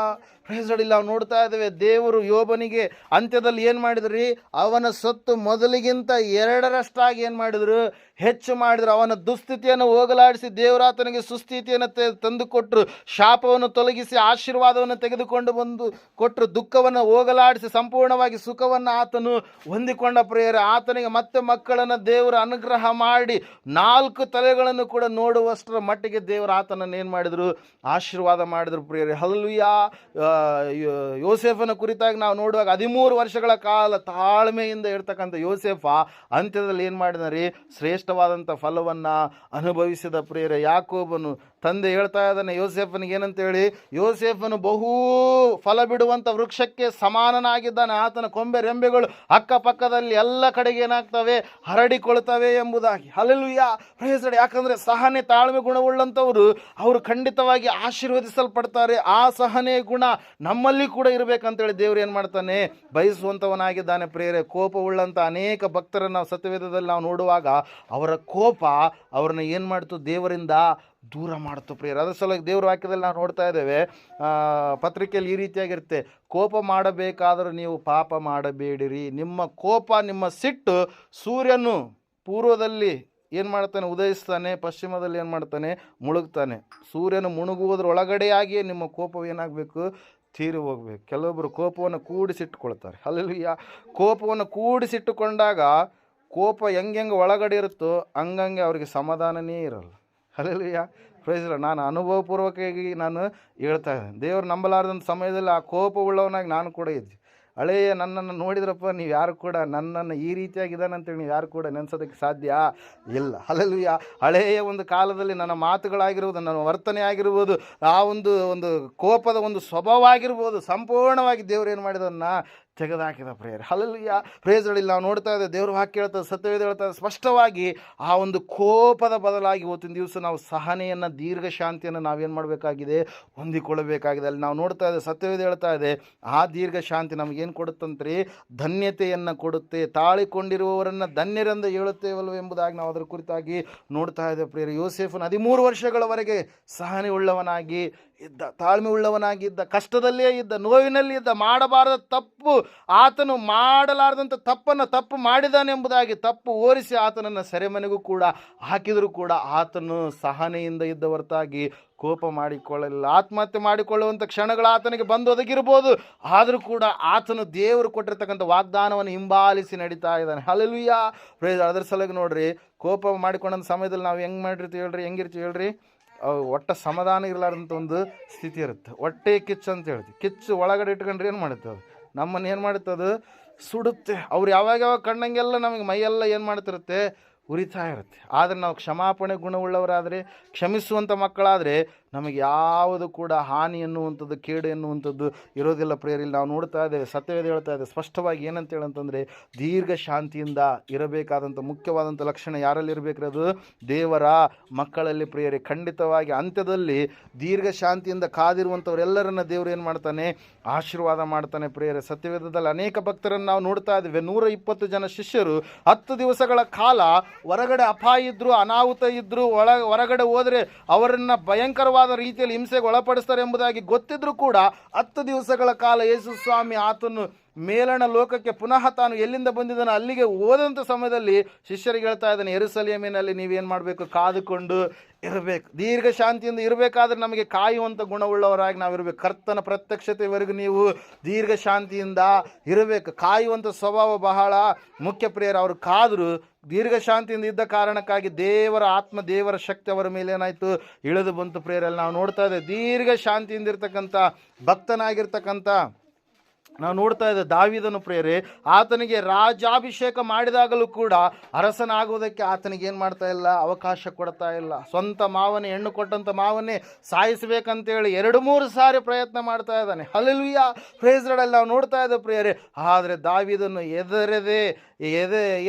Praise Lord. ನಾವು ನೋಡ್ತಾ ಇದ್ದೇವೆ, ದೇವರು ಯೋಬನಿಗೆ ಅಂತ್ಯದಲ್ಲಿ ಏನು ಮಾಡಿದ್ರಿ, ಅವನ ಸೊತ್ತು ಮೊದಲಿಗಿಂತ 2ರಷ್ಟಾಗಿ ಏನು ಮಾಡಿದ್ರು, ಹೆಚ್ಚು ಮಾಡಿದ್ರು. ಅವನ ದುಸ್ಥಿತಿಯನ್ನು ಹೋಗಲಾಡಿಸಿ ದೇವರಾತನಿಗೆ ಸುಸ್ಥಿತಿಯನ್ನು ತಂದುಕೊಟ್ರು. ಶಾಪವನ್ನು ತೊಲಗಿಸಿ ಆಶೀರ್ವಾದವನ್ನು ತೆಗೆದುಕೊಂಡು ಬಂದು ಕೊಟ್ಟರು. ದುಃಖವನ್ನು ಹೋಗಲಾಡಿಸಿ ಸಂಪೂರ್ಣವಾಗಿ ಸುಖವನ್ನು ಆತನು ಹೊಂದಿಕೊಂಡ ಪ್ರಿಯರೇ. ಆತನಿಗೆ ಮತ್ತೆ ಮಕ್ಕಳನ್ನು ದೇವರು ಅನುಗ್ರಹ ಮಾಡಿ 4 ತಲೆಗಳನ್ನು ಕೂಡ ನೋಡುವಷ್ಟರ ಮಟ್ಟಿಗೆ ದೇವರು ಆತನನ್ನು ಏನು ಮಾಡಿದರು, ಆಶೀರ್ವಾದ ಮಾಡಿದರು ಪ್ರಿಯರೇ. ಹಲ್ಲೆಲೂಯಾ. ಯೋಸೇಫನ ಕುರಿತಾಗಿ ನಾವು ನೋಡುವಾಗ 13 ವರ್ಷಗಳ ಕಾಲ ತಾಳ್ಮೆಯಿಂದ ಇರ್ತಕ್ಕಂಥ ಯೋಸೇಫ ಅಂತ್ಯದಲ್ಲಿ ಏನು ಮಾಡಿದಾರೆ, ಶ್ರೇಷ್ಠವಾದಂಥ ಫಲವನ್ನು ಅನುಭವಿಸಿದ ಪ್ರಿಯರೇ. ಯಾಕೋಬನು ತಂದೆ ಹೇಳ್ತಾ ಇದ್ದಾನೆ ಯೋಸೇಫನಿಗೆ ಏನಂತೇಳಿ, ಯೋಸೇಫನು ಬಹು ಫಲ ಬಿಡುವಂಥ ವೃಕ್ಷಕ್ಕೆ ಸಮಾನನಾಗಿದ್ದಾನೆ. ಆತನ ಕೊಂಬೆ ರೆಂಬೆಗಳು ಅಕ್ಕಪಕ್ಕದಲ್ಲಿ ಎಲ್ಲ ಕಡೆಗೆ ಏನಾಗ್ತವೆ, ಹರಡಿಕೊಳ್ತವೆ ಎಂಬುದಾಗಿ. ಹಲ್ಲೆಲೂಯಾ. Praise Lord. ಯಾಕಂದರೆ ಸಹನೆ ತಾಳ್ಮೆ ಗುಣವುಳ್ಳಂಥವರು ಅವರು ಖಂಡಿತವಾಗಿ ಆಶೀರ್ವದಿಸಲ್ಪಡ್ತಾರೆ. ಆ ಸಹನೆ ಗುಣ ನಮ್ಮಲ್ಲಿ ಕೂಡ ಇರಬೇಕಂತೇಳಿ ದೇವರು ಏನು ಮಾಡ್ತಾನೆ, ಬಯಸುವಂಥವನಾಗಿದ್ದಾನೆ ಪ್ರಿಯರೇ. ಕೋಪವುಳ್ಳಂಥ ಅನೇಕ ಭಕ್ತರನ್ನು ನಾವು ಸತ್ಯವೇದದಲ್ಲಿ ನಾವು ನೋಡುವಾಗ ಅವರ ಕೋಪ ಅವ್ರನ್ನ ಏನು ಮಾಡ್ತು, ದೇವರಿಂದ ದೂರ ಮಾಡ್ತು ಪ್ರಿಯರೇ. ಅದರ ಸಲುವಾಗಿ ದೇವರ ವಾಕ್ಯದಲ್ಲಿ ನಾವು ನೋಡ್ತಾ ಇದ್ದೇವೆ, ಪತ್ರಿಕೆಯಲ್ಲಿ ಈ ರೀತಿಯಾಗಿರುತ್ತೆ, ಕೋಪ ಮಾಡಬೇಕಾದರೂ ನೀವು ಪಾಪ ಮಾಡಬೇಡಿರಿ. ನಿಮ್ಮ ಕೋಪ, ನಿಮ್ಮ ಸಿಟ್ಟು ಸೂರ್ಯನು ಪೂರ್ವದಲ್ಲಿ ಏನು ಮಾಡ್ತಾನೆ, ಉದಯಿಸ್ತಾನೆ, ಪಶ್ಚಿಮದಲ್ಲಿ ಏನು ಮಾಡ್ತಾನೆ, ಮುಳುಗ್ತಾನೆ. ಸೂರ್ಯನು ಮುಳುಗುವುದರೊಳಗಡೆಯಾಗಿಯೇ ನಿಮ್ಮ ಕೋಪವು ಏನಾಗಬೇಕು, ತೀರಿ ಹೋಗ್ಬೇಕು. ಕೆಲವೊಬ್ಬರು ಕೋಪವನ್ನು ಕೂಡಿಸಿಟ್ಟುಕೊಳ್ತಾರೆ. ಹಲ್ಲೆಲೂಯಾ. ಕೋಪವನ್ನು ಕೂಡಿಸಿಟ್ಟುಕೊಂಡಾಗ ಕೋಪ ಹೆಂಗೆ ಒಳಗಡೆ ಇರುತ್ತೋ ಹಂಗಂಗೆ ಅವ್ರಿಗೆ ಸಮಾಧಾನನೇ ಇರಲ್ಲ. ಹಲ್ಲೆಲೂಯಾ. Praise Lord. ನಾನು ಅನುಭವಪೂರ್ವಕವಾಗಿ ನಾನು ಹೇಳ್ತಾ ಇದ್ದೇನೆ, ದೇವರು ನಂಬಲಾರ್ದಂಥ ಸಮಯದಲ್ಲಿ ಆ ಕೋಪವುಳ್ಳವನಾಗಿ ನಾನು ಕೂಡ ಇದ್ದೆ. ಹಳೆಯ ನನ್ನನ್ನು ನೋಡಿದ್ರಪ್ಪ ನೀವು ಯಾರು ಕೂಡ ನನ್ನನ್ನು ಈ ರೀತಿಯಾಗಿದ್ದಾನೆ ಅಂತೇಳಿ ನೀವು ಯಾರು ಕೂಡ ನೆನೆಸೋದಕ್ಕೆ ಸಾಧ್ಯ ಇಲ್ಲ. ಹಲ್ಲೆಲೂಯಾ. ಹಳೆಯ ಒಂದು ಕಾಲದಲ್ಲಿ ನನ್ನ ಮಾತುಗಳಾಗಿರ್ಬೋದು, ನನ್ನ ವರ್ತನೆ ಆಗಿರ್ಬೋದು, ಆ ಒಂದು ಕೋಪದ ಒಂದು ಸ್ವಭಾವ ಆಗಿರ್ಬೋದು, ಸಂಪೂರ್ಣವಾಗಿ ದೇವರು ಏನು ಮಾಡಿದನ್ನ ತೆಗೆದುಹಾಕಿದ ಪ್ರೇಯರ್. ಹಲ್ಲೆಲೂಯಾ. ಪ್ರೇಸ್ಗಳಿಲ್ಲ. ನಾವು ನೋಡ್ತಾ ಇದ್ದೇವೆ, ದೇವ್ರ ವಾಕ್ಯ ಹೇಳ್ತದೆ, ಸತ್ಯವೇದ ಹೇಳ್ತದೆ ಸ್ಪಷ್ಟವಾಗಿ, ಆ ಒಂದು ಕೋಪದ ಬದಲಾಗಿ ಇವತ್ತಿನ ದಿವಸ ನಾವು ಸಹನೆಯನ್ನು, ದೀರ್ಘ ಶಾಂತಿಯನ್ನು ನಾವೇನು ಮಾಡಬೇಕಾಗಿದೆ, ಹೊಂದಿಕೊಳ್ಳಬೇಕಾಗಿದೆ. ಅಲ್ಲಿ ನಾವು ನೋಡ್ತಾ ಇದ್ದೇವೆ, ಸತ್ಯವೇದ ಹೇಳ್ತಾ ಇದೆ, ಆ ದೀರ್ಘ ಶಾಂತಿ ನಮಗೇನು ಕೊಡುತ್ತಂತ್ರಿ, ಧನ್ಯತೆಯನ್ನು ಕೊಡುತ್ತೆ, ತಾಳಿಕೊಂಡಿರುವವರನ್ನು ಧನ್ಯರೆಂದು ಹೇಳುತ್ತೇವಲ್ವ ಎಂಬುದಾಗಿ ನಾವು ಅದರ ಕುರಿತಾಗಿ ನೋಡ್ತಾ ಇದ್ದೇವೆ ಪ್ರೇಯರ್. ಯೋಸೇಫನು 13 ವರ್ಷಗಳವರೆಗೆ ಸಹನೆ ಉಳ್ಳವನಾಗಿ ಇದ್ದ, ತಾಳ್ಮೆ ಉಳ್ಳವನಾಗಿದ್ದ, ಕಷ್ಟದಲ್ಲೇ ಇದ್ದ, ನೋವಿನಲ್ಲಿ ಇದ್ದ, ಮಾಡಬಾರದ ತಪ್ಪು ಆತನು ಮಾಡಲಾರದಂಥ ತಪ್ಪು ಮಾಡಿದಾನೆಂಬುದಾಗಿ ತಪ್ಪು ಓರಿಸಿ ಆತನನ್ನು ಸೆರೆಮನೆಗೂ ಕೂಡ ಹಾಕಿದರೂ ಕೂಡ ಆತನು ಸಹನೆಯಿಂದ ಇದ್ದ ಹೊರತಾಗಿ ಕೋಪ ಮಾಡಿಕೊಳ್ಳಲಿಲ್ಲ. ಆತ್ಮಹತ್ಯೆ ಮಾಡಿಕೊಳ್ಳುವಂಥ ಕ್ಷಣಗಳು ಆತನಿಗೆ ಬಂದು ಒದಗಿರ್ಬೋದು, ಆದರೂ ಕೂಡ ಆತನು ದೇವರು ಕೊಟ್ಟಿರ್ತಕ್ಕಂಥ ವಾಗ್ದಾನವನ್ನು ಹಿಂಬಾಲಿಸಿ ನಡೀತಾ ಇದ್ದಾನೆ. ಹಲ್ಲೆಲೂಯಾ. ಪ್ರೇಸ್. ಅದರ ಸಲುವಾಗಿ ನೋಡ್ರಿ, ಕೋಪ ಮಾಡಿಕೊಂಡಂಥ ಸಮಯದಲ್ಲಿ ನಾವು ಹೆಂಗಿರ್ತೀವಿ ಹೇಳ್ರಿ, ಒಟ್ಟ ಸಮಾಧಾನ ಇರಲಾರ್ದಂಥ ಒಂದು ಸ್ಥಿತಿ ಇರುತ್ತೆ. ಹೊಟ್ಟೆ ಕಿಚ್ಚು ಅಂತ ಹೇಳ್ತೀವಿ. ಕಿಚ್ಚು ಒಳಗಡೆ ಇಟ್ಕೊಂಡ್ರೆ ಏನು ಮಾಡುತ್ತೆ ಅದು, ನಮ್ಮನ್ನು ಏನು ಮಾಡುತ್ತೆ, ಅದು ಸುಡುತ್ತೆ. ಅವ್ರು ಯಾವಾಗ ಕಂಡಂಗೆಲ್ಲ ನಮಗೆ ಮೈಯೆಲ್ಲ ಏನು ಮಾಡ್ತಿರುತ್ತೆ, ಉರಿತಾ ಇರುತ್ತೆ. ಆದರೆ ನಾವು ಕ್ಷಮಾಪಣೆ ಗುಣವುಳ್ಳವರಾದರೆ, ಕ್ಷಮಿಸುವಂಥ ಮಕ್ಕಳಾದರೆ ನಮಗೆ ಯಾವುದು ಕೂಡ ಹಾನಿ ಎನ್ನುವಂಥದ್ದು, ಕೇಡು ಎನ್ನುವಂಥದ್ದು ಇರೋದಿಲ್ಲ ಪ್ರೇಯರಲ್ಲಿ. ನಾವು ನೋಡ್ತಾ ಇದ್ದೇವೆ, ಸತ್ಯವೇದ ಹೇಳ್ತಾ ಇದೆ ಸ್ಪಷ್ಟವಾಗಿ ಏನಂತ ಹೇಳಂತಂದರೆ, ದೀರ್ಘ ಶಾಂತಿಯಿಂದ ಇರಬೇಕಾದಂಥ ಮುಖ್ಯವಾದಂಥ ಲಕ್ಷಣ ಯಾರಲ್ಲಿ ಇರಬೇಕಿರೋದು, ದೇವರ ಮಕ್ಕಳಲ್ಲಿ ಪ್ರೇಯರಿ. ಖಂಡಿತವಾಗಿ ಅಂತ್ಯದಲ್ಲಿ ದೀರ್ಘ ಶಾಂತಿಯಿಂದ ಕಾದಿರುವಂಥವರೆಲ್ಲರನ್ನ ದೇವರು ಏನು ಮಾಡ್ತಾನೆ, ಆಶೀರ್ವಾದ ಮಾಡ್ತಾನೆ ಪ್ರೇಯರಿ. ಸತ್ಯವೇದದಲ್ಲಿ ಅನೇಕ ಭಕ್ತರನ್ನು ನಾವು ನೋಡ್ತಾ ಇದ್ದೇವೆ. 120 ಜನ ಶಿಷ್ಯರು 10 ದಿವಸಗಳ ಕಾಲ ಹೊರಗಡೆ ಅಪಾಯ ಇದ್ದರು, ಅನಾಹುತ ಇದ್ದರು, ಹೊರಗಡೆ ಹೋದರೆ ಅವರನ್ನು ಭಯಂಕರವಾದ ರೀತಿಯಲ್ಲಿ ಹಿಂಸೆಗೆ ಒಳಪಡಿಸ್ತಾರೆ ಎಂಬುದಾಗಿ ಗೊತ್ತಿದ್ರೂ ಕೂಡ 10 ದಿವಸಗಳ ಕಾಲ ಯೇಸು ಸ್ವಾಮಿ ಆತನು ಮೇಲಣ ಲೋಕಕ್ಕೆ ಪುನಃ ತಾನು ಎಲ್ಲಿಂದ ಬಂದಿದ್ದಾನೋ ಅಲ್ಲಿಗೆ ಹೋದಂಥ ಸಮಯದಲ್ಲಿ ಶಿಷ್ಯರಿಗೆ ಹೇಳ್ತಾ ಇದ್ದಾನೆ, ಯೆರೂಸಲೇಮಿನಲ್ಲಿ ನೀವೇನು ಮಾಡಬೇಕು, ಕಾದುಕೊಂಡು ಇರಬೇಕು. ದೀರ್ಘ ಶಾಂತಿಯಿಂದ ಇರಬೇಕಾದ್ರೆ ನಮಗೆ ಕಾಯುವಂಥ ಗುಣವುಳ್ಳವರಾಗಿ ನಾವು ಇರಬೇಕು. ಕರ್ತನ ಪ್ರತ್ಯಕ್ಷತೆವರೆಗೂ ನೀವು ದೀರ್ಘ ಶಾಂತಿಯಿಂದ ಇರಬೇಕು. ಕಾಯುವಂಥ ಸ್ವಭಾವ ಬಹಳ ಮುಖ್ಯ ಪ್ರೇಯರ್. ಅವರು ಕಾದರು, ದೀರ್ಘ ಶಾಂತಿಯಿಂದ ಇದ್ದ ಕಾರಣಕ್ಕಾಗಿ ದೇವರ ಆತ್ಮ, ದೇವರ ಶಕ್ತಿ ಅವರ ಮೇಲೆ ಏನಾಯಿತು, ಇಳಿದು ಬಂತು ಪ್ರೇಯರಲ್ಲಿ. ನಾವು ನೋಡ್ತಾ ಇದ್ದೇವೆ, ದೀರ್ಘ ಶಾಂತಿಯಿಂದ ಇರ್ತಕ್ಕಂಥ ಭಕ್ತನಾಗಿರ್ತಕ್ಕಂಥ ನಾವು ನೋಡ್ತಾ ಇದ್ದೇವೆ ದಾವೀದನು ಪ್ರೇಯರೇ, ಆತನಿಗೆ ರಾಜಾಭಿಷೇಕ ಮಾಡಿದಾಗಲೂ ಕೂಡ ಅರಸನಾಗುವುದಕ್ಕೆ ಆತನಿಗೆ ಏನು ಮಾಡ್ತಾ ಇಲ್ಲ, ಅವಕಾಶ ಕೊಡ್ತಾ ಇಲ್ಲ. ಸ್ವಂತ ಮಾವನೇ, ಹೆಣ್ಣು ಕೊಟ್ಟಂಥ ಮಾವನ್ನೇ ಸಾಯಿಸಬೇಕಂತೇಳಿ 2-3 ಸಾರಿ ಪ್ರಯತ್ನ ಮಾಡ್ತಾ ಇದ್ದಾನೆ. ಹಲ್ಲೆಲೂಯಾ. Praise Lord. ನಾವು ನೋಡ್ತಾ ಇದ್ದೇವೆ ಪ್ರೇಯರೇ, ಆದರೆ ದಾವೀದನು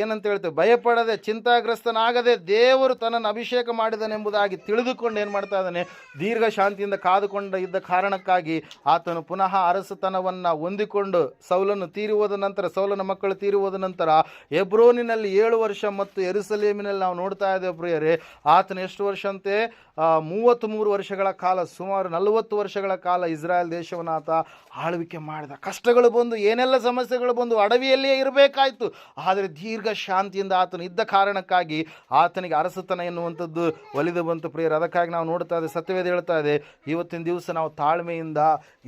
ಏನಂತ ಹೇಳ್ತೇವೆ, ಭಯಪಡದೆ, ಚಿಂತಾಗ್ರಸ್ತನಾಗದೆ ದೇವರು ತನ್ನನ್ನು ಅಭಿಷೇಕ ಮಾಡಿದನೆಂಬುದಾಗಿ ತಿಳಿದುಕೊಂಡು ಏನು ಮಾಡ್ತಾ ಇದ್ದಾನೆ, ದೀರ್ಘ ಶಾಂತಿಯಿಂದ ಕಾದುಕೊಂಡು ಇದ್ದ ಕಾರಣಕ್ಕಾಗಿ ಆತನು ಪುನಃ ಅರಸತನವನ್ನು ಹೊಂದಿಕೊಂಡು ಸೌಲನು ತೀರುವುದ ನಂತರ, ಸೌಲನ ಮಕ್ಕಳು ತೀರುವುದ ನಂತರ ಹೆಬ್ರೋನಿನಲ್ಲಿ 7 ವರ್ಷ ಮತ್ತು ಯೆರೂಸಲೇಮಿನಲ್ಲಿ ನಾವು ನೋಡ್ತಾ ಇದ್ದೇವೆ ಪ್ರಿಯರೇ, ಆತನು ಎಷ್ಟು ವರ್ಷ ಅಂತೆ, 33 ವರ್ಷಗಳ ಕಾಲ, ಸುಮಾರು 40 ವರ್ಷಗಳ ಕಾಲ ಇಸ್ರಾಯೇಲ್ ದೇಶವನ್ನು ಆತ ಆಳ್ವಿಕೆ ಮಾಡಿದ. ಕಷ್ಟಗಳು ಬಂದು, ಏನೆಲ್ಲ ಸಮಸ್ಯೆಗಳು ಬಂದು, ಅಡವಿಯಲ್ಲಿಯೇ ಇರಬೇಕಾಯಿತು. ಆದರೆ ದೀರ್ಘ ಶಾಂತಿಯಿಂದ ಆತನು ಇದ್ದ ಕಾರಣಕ್ಕಾಗಿ ಆತನಿಗೆ ಅರಸತನ ಎನ್ನುವಂಥದ್ದು ಒಲಿದು ಬಂತು ಪ್ರಿಯರೇ. ಅದಕ್ಕಾಗಿ ನಾವು ನೋಡ್ತಾ ಇದ್ದೇವೆ, ಸತ್ಯವೇದ ಹೇಳ್ತಾ ಇದೆ, ಇವತ್ತಿನ ದಿವಸ ನಾವು ತಾಳ್ಮೆಯಿಂದ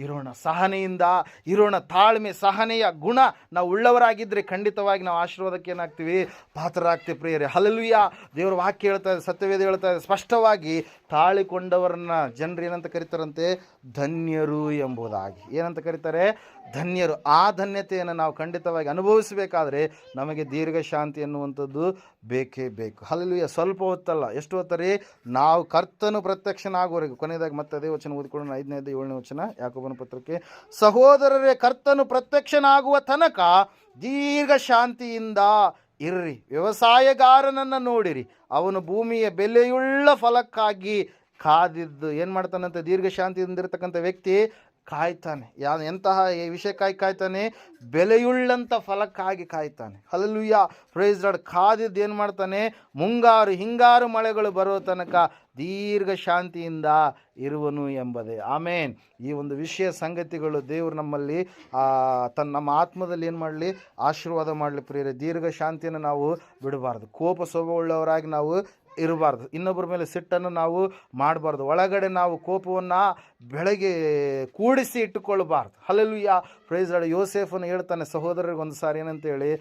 ಇರೋಣ, ಸಹನೆಯಿಂದ ಇರೋಣ. ತಾಳ್ಮೆ, ಸಹನೆಯ ಗುಣ ನಾವು ಉಳ್ಳವರಾಗಿದ್ದರೆ ಖಂಡಿತವಾಗಿ ನಾವು ಆಶೀರ್ವಾದಕ್ಕೆ ಏನಾಗ್ತೀವಿ, ಪಾತ್ರರಾಗ್ತೀವಿ ಪ್ರಿಯರೇ. ಹಲ್ಲೆಲೂಯಾ. ದೇವರ ವಾಕ್ಯ ಹೇಳ್ತಾ ಇದೆ, ಸತ್ಯವೇದ ಹೇಳ್ತಾ ಇದೆ ಸ್ಪಷ್ಟವಾಗಿ, ತಾಳಿಕೊಂಡವರನ್ನ ಜನರು ಏನಂತ ಕರೀತಾರಂತೆ, ಧನ್ಯರು ಎಂಬುದಾಗಿ. ಏನಂತ ಕರೀತಾರೆ, ಧನ್ಯರು. ಆ ಧನ್ಯತೆಯನ್ನು ನಾವು ಖಂಡಿತವಾಗಿ ಅನುಭವಿಸಬೇಕಾದ್ರೆ ನಮಗೆ ದೀರ್ಘ ಶಾಂತಿ ಎನ್ನುವಂಥದ್ದು ಬೇಕೇ ಬೇಕು. ಹಲ್ಲೆಲೂಯಾ. ಸ್ವಲ್ಪ ಹೊತ್ತಲ್ಲ, ಎಷ್ಟು ಹೊತ್ತರಿ, ನಾವು ಕರ್ತನು ಪ್ರತ್ಯಕ್ಷನಾಗುವವರೆಗೂ. ಕೊನೆಯದಾಗಿ ಮತ್ತೆ ಅದೇ ವಚನ ಓದಿಕೊಳ್ಳೋಣ, 5ನೇ ಅಧ್ಯಾಯ 7ನೇ ವಚನ, ಯಾಕೋಬನ ಪತ್ರಕ್ಕೆ. ಸಹೋದರರೇ, ಕರ್ತನು ಪ್ರತ್ಯಕ್ಷನಾಗುವ ತನಕ ದೀರ್ಘ ಶಾಂತಿಯಿಂದ ಇರ್ರಿ. ವ್ಯವಸಾಯಗಾರನನ್ನು ನೋಡಿರಿ, ಅವನು ಭೂಮಿಯ ಬೆಲೆಯುಳ್ಳ ಫಲಕ್ಕಾಗಿ ಕಾದಿದ್ದು ಏನು ಮಾಡ್ತಾನಂತೆ, ದೀರ್ಘ ಶಾಂತಿಯಿಂದ ಇರತಕ್ಕಂಥ ವ್ಯಕ್ತಿ ಕಾಯ್ತಾನೆ. ಎಂತಹ ವಿಷಯಕ್ಕಾಗಿ ಕಾಯ್ತಾನೆ, ಬೆಲೆಯುಳ್ಳಂಥ ಫಲಕ್ಕಾಗಿ ಕಾಯ್ತಾನೆ. ಹಲ್ಲೆಲೂಯಾ. Praise Lord. ಕಾದಿದ್ದು ಏನು ಮಾಡ್ತಾನೆ, ಮುಂಗಾರು ಹಿಂಗಾರು ಮಳೆಗಳು ಬರೋ ತನಕ ದೀರ್ಘ ಶಾಂತಿಯಿಂದ ಇರುವನು ಎಂಬುದೇ. ಆಮೇನ್. ಈ ಒಂದು ವಿಷಯ ಸಂಗತಿಗಳು ದೇವರು ನಮ್ಮಲ್ಲಿ ನಮ್ಮ ಆತ್ಮದಲ್ಲಿ ಏನು ಮಾಡಲಿ, ಆಶೀರ್ವಾದ ಮಾಡಲಿ ಪ್ರಿಯರೇ. ದೀರ್ಘ ಶಾಂತಿಯನ್ನು ನಾವು ಬಿಡಬಾರ್ದು. ಕೋಪ ಸ್ವಭಾವವುಳ್ಳವರಾಗಿ ನಾವು ಇರಬಾರ್ದು. ಇನ್ನೊಬ್ಬರ ಮೇಲೆ ಸಿಟ್ಟನ್ನು ನಾವು ಮಾಡಬಾರ್ದು. ಒಳಗಡೆ ನಾವು ಕೋಪವನ್ನು ಬೆಳಗ್ಗೆ ಕೂಡಿಸಿ ಇಟ್ಟುಕೊಳ್ಳಬಾರ್ದು. ಹಲ್ಲೆಲೂಯಾ. Praise lord. ಯೋಸೇಫನು ಹೇಳ್ತಾನೆ ಸಹೋದರರಿಗೆ ಒಂದು ಸಾರಿ ಏನಂತೇಳಿ,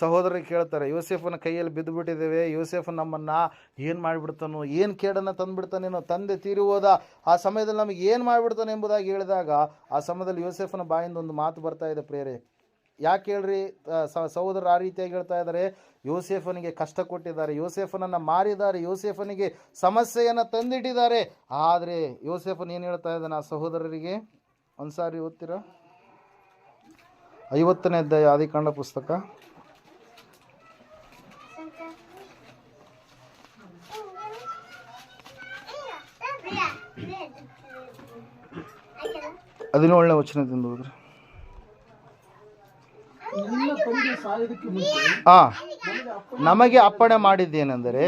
ಸಹೋದರರಿಗೆ ಕೇಳ್ತಾರೆ, ಯೋಸೇಫನ ಕೈಯಲ್ಲಿ ಬಿದ್ದುಬಿಟ್ಟಿದ್ದೇವೆ, ಯೋಸೇಫ ನಮ್ಮನ್ನು ಏನು ಮಾಡಿಬಿಡ್ತಾನೋ, ಏನು ಕೇಡನ್ನು ತಂದುಬಿಡ್ತಾನೇನೋ, ತಂದೆ ತೀರಿ ಹೋದ ಆ ಸಮಯದಲ್ಲಿ ನಮಗೆ ಏನು ಮಾಡಿಬಿಡ್ತಾನೆ ಎಂಬುದಾಗಿ ಹೇಳಿದಾಗ ಆ ಸಮಯದಲ್ಲಿ ಯೋಸೇಫನ ಬಾಯಿಂದ ಒಂದು ಮಾತು ಬರ್ತಾ ಇದೆ ಪ್ರೇರೆ, ಯಾಕೆ ಹೇಳ್ರಿ ಸಹೋದರರು ಆ ರೀತಿಯಾಗಿ ಹೇಳ್ತಾ ಇದ್ದಾರೆ? ಯೋಸೇಫನಿಗೆ ಕಷ್ಟ ಕೊಟ್ಟಿದ್ದಾರೆ, ಯೋಸೇಫನನ್ನು ಮಾರಿದ್ದಾರೆ, ಯೋಸೇಫನಿಗೆ ಸಮಸ್ಯೆಯನ್ನು ತಂದಿಟ್ಟಿದ್ದಾರೆ. ಆದರೆ ಯೋಸೇಫನ್ ಏನು ಹೇಳ್ತಾ ಇದ್ದಾನೆ ಆ ಸಹೋದರರಿಗೆ? ಒಂದ್ಸಾರಿ ಓದ್ತೀರಾ? 50ನೇ ಅಧ್ಯಾಯ ಆದಿಕಾಂಡ ಪುಸ್ತಕ. ಹದಿನೇಳನೇ ವಚನದಿಂದ ಹೋದ್ರೆ, ನಮಗೆ ಅಪ್ಪಣೆ ಮಾಡಿದ್ದೇನೆಂದರೆ,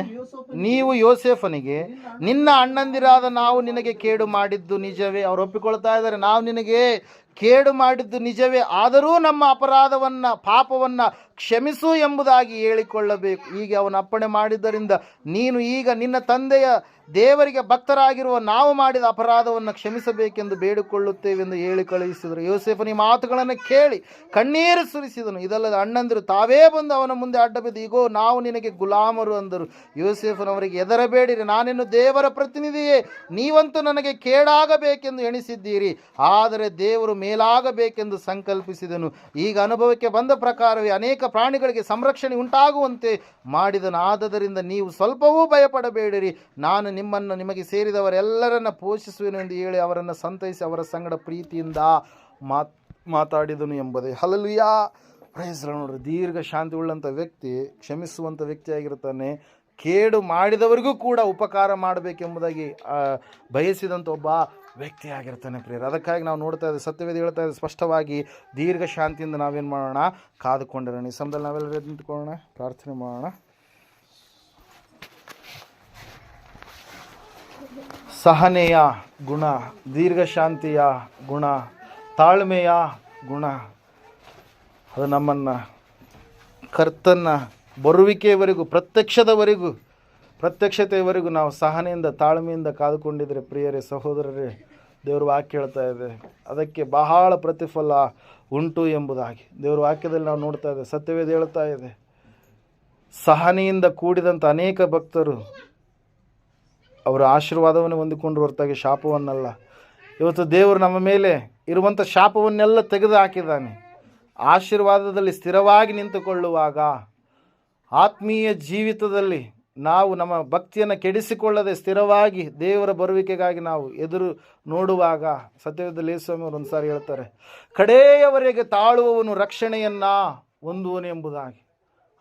ನೀವು ಯೋಸೇಫನಿಗೆ, ನಿನ್ನ ಅಣ್ಣಂದಿರಾದ ನಾವು ನಿನಗೆ ಕೇಡು ಮಾಡಿದ್ದು ನಿಜವೇ? ಅವ್ರು ಒಪ್ಪಿಕೊಳ್ತಾ ಇದ್ದಾರೆ, ನಾವು ನಿನಗೆ ಕೇಡು ಮಾಡಿದ್ದು ನಿಜವೇ, ಆದರೂ ನಮ್ಮ ಅಪರಾಧವನ್ನು ಪಾಪವನ್ನು ಕ್ಷಮಿಸು ಎಂಬುದಾಗಿ ಹೇಳಿಕೊಳ್ಳಬೇಕು. ಹೀಗೆ ಅವನ ಅಪ್ಪಣೆ ಮಾಡಿದ್ದರಿಂದ ನೀನು ಈಗ ನಿನ್ನ ತಂದೆಯ ದೇವರಿಗೆ ಭಕ್ತರಾಗಿರುವ ನಾವು ಮಾಡಿದ ಅಪರಾಧವನ್ನು ಕ್ಷಮಿಸಬೇಕೆಂದು ಬೇಡಿಕೊಳ್ಳುತ್ತೇವೆಂದು ಹೇಳಿ ಕಳುಹಿಸಿದರು. ಯೋಸೇಫನ ಈ ಮಾತುಗಳನ್ನು ಕೇಳಿ ಕಣ್ಣೀರು ಸುರಿಸಿದನು. ಇದಲ್ಲದೆ ಅಣ್ಣಂದಿರು ತಾವೇ ಬಂದು ಅವನ ಮುಂದೆ ಅಡ್ಡಬಿದ್ದು, ಇಗೋ ನಾವು ನಿನಗೆ ಗುಲಾಮರು ಅಂದರು. ಯೋಸೇಫನವರಿಗೆ, ಹೆದರಬೇಡಿರಿ, ನಾನಿನ್ನು ದೇವರ ಪ್ರತಿನಿಧಿಯೇ, ನೀವಂತೂ ನನಗೆ ಕೇಡಾಗಬೇಕೆಂದು ಎಣಿಸಿದ್ದೀರಿ, ಆದರೆ ದೇವರು ಮೇಲಾಗಬೇಕೆಂದು ಸಂಕಲ್ಪಿಸಿದನು. ಈಗ ಅನುಭವಕ್ಕೆ ಬಂದ ಪ್ರಕಾರವೇ ಅನೇಕ ಪ್ರಾಣಿಗಳಿಗೆ ಸಂರಕ್ಷಣೆ ಉಂಟಾಗುವಂತೆ ಮಾಡಿದನು. ಆದದರಿಂದ ನೀವು ಸ್ವಲ್ಪವೂ ಭಯಪಡಬೇಡಿರಿ, ನಾನು ನಿಮ್ಮನ್ನು ನಿಮಗೆ ಸೇರಿದವರೆಲ್ಲರನ್ನ ಪೋಷಿಸುವೆನು ಎಂದು ಹೇಳಿ ಅವರನ್ನು ಸಂತೈಸಿ ಅವರ ಸಂಗಡ ಪ್ರೀತಿಯಿಂದ ಮಾತಾಡಿದನು ಎಂಬುದೇ. Hallelujah, praise the Lord. ನೋಡ್ರಿ, ದೀರ್ಘ ಶಾಂತಿ ಉಳ್ಳಂಥ ವ್ಯಕ್ತಿ ಕ್ಷಮಿಸುವಂಥ ವ್ಯಕ್ತಿಯಾಗಿರ್ತಾನೆ. ಕೇಡು ಮಾಡಿದವರಿಗೂ ಕೂಡ ಉಪಕಾರ ಮಾಡಬೇಕೆಂಬುದಾಗಿ ಬಯಸಿದಂಥ ಒಬ್ಬ ವ್ಯಕ್ತಿಯಾಗಿರ್ತಾನೆ ಪ್ರಿಯರು. ಅದಕ್ಕಾಗಿ ನಾವು ನೋಡ್ತಾ ಇದ್ದೀವಿ, ಸತ್ಯವೇದ ಹೇಳ್ತಾ ಇದ್ದೀವಿ ಸ್ಪಷ್ಟವಾಗಿ, ದೀರ್ಘ ಶಾಂತಿಯಿಂದ ನಾವೇನು ಮಾಡೋಣ? ಕಾದುಕೊಂಡಿರೋಣ. ಈ ಸಮಯದಲ್ಲಿ ನಾವೆಲ್ಲರೂ ನಿಂತ್ಕೊಳ್ಳೋಣ, ಪ್ರಾರ್ಥನೆ ಮಾಡೋಣ. ಸಹನೆಯ ಗುಣ, ದೀರ್ಘ ಶಾಂತಿಯ ಗುಣ, ತಾಳ್ಮೆಯ ಗುಣ, ಅದು ನಮ್ಮನ್ನು ಕರ್ತನ ಬರುವಿಕೆಯವರೆಗೂ, ಪ್ರತ್ಯಕ್ಷತೆಯವರೆಗೂ ನಾವು ಸಹನೆಯಿಂದ ತಾಳ್ಮೆಯಿಂದ ಕಾದುಕೊಂಡಿದ್ರೆ ಪ್ರಿಯರೇ, ಸಹೋದರರೇ, ದೇವ್ರ ವಾಕ್ಯ ಹೇಳ್ತಾ ಇದೆ ಅದಕ್ಕೆ ಬಹಳ ಪ್ರತಿಫಲ ಉಂಟು ಎಂಬುದಾಗಿ. ದೇವ್ರ ವಾಕ್ಯದಲ್ಲಿ ನಾವು ನೋಡ್ತಾ ಇದ್ದೇವೆ, ಸತ್ಯವೇದ ಹೇಳ್ತಾ ಇದೆ, ಸಹನೆಯಿಂದ ಕೂಡಿದಂಥ ಅನೇಕ ಭಕ್ತರು ಅವರ ಆಶೀರ್ವಾದವನ್ನು ಹೊಂದಿಕೊಂಡು ಹೊರತಾಗಿ ಶಾಪವನ್ನಲ್ಲ. ಇವತ್ತು ದೇವರು ನಮ್ಮ ಮೇಲೆ ಇರುವಂಥ ಶಾಪವನ್ನೆಲ್ಲ ತೆಗೆದು ಹಾಕಿದ್ದಾನೆ. ಆಶೀರ್ವಾದದಲ್ಲಿ ಸ್ಥಿರವಾಗಿ ನಿಂತುಕೊಳ್ಳುವಾಗ, ಆತ್ಮೀಯ ಜೀವಿತದಲ್ಲಿ ನಾವು ನಮ್ಮ ಭಕ್ತಿಯನ್ನು ಕೆಡಿಸಿಕೊಳ್ಳದೆ ಸ್ಥಿರವಾಗಿ ದೇವರ ಬರುವಿಕೆಗಾಗಿ ನಾವು ಎದುರು ನೋಡುವಾಗ, ಸತ್ಯವೇದದಲ್ಲಿ ಯೇಸುಸ್ವಾಮಿ ಅವರು ಒಂದು ಸಾರಿ ಹೇಳ್ತಾರೆ, ಕಡೆಯವರೆಗೆ ತಾಳುವವನು ರಕ್ಷಣೆಯನ್ನು ಹೊಂದುವನು ಎಂಬುದಾಗಿ.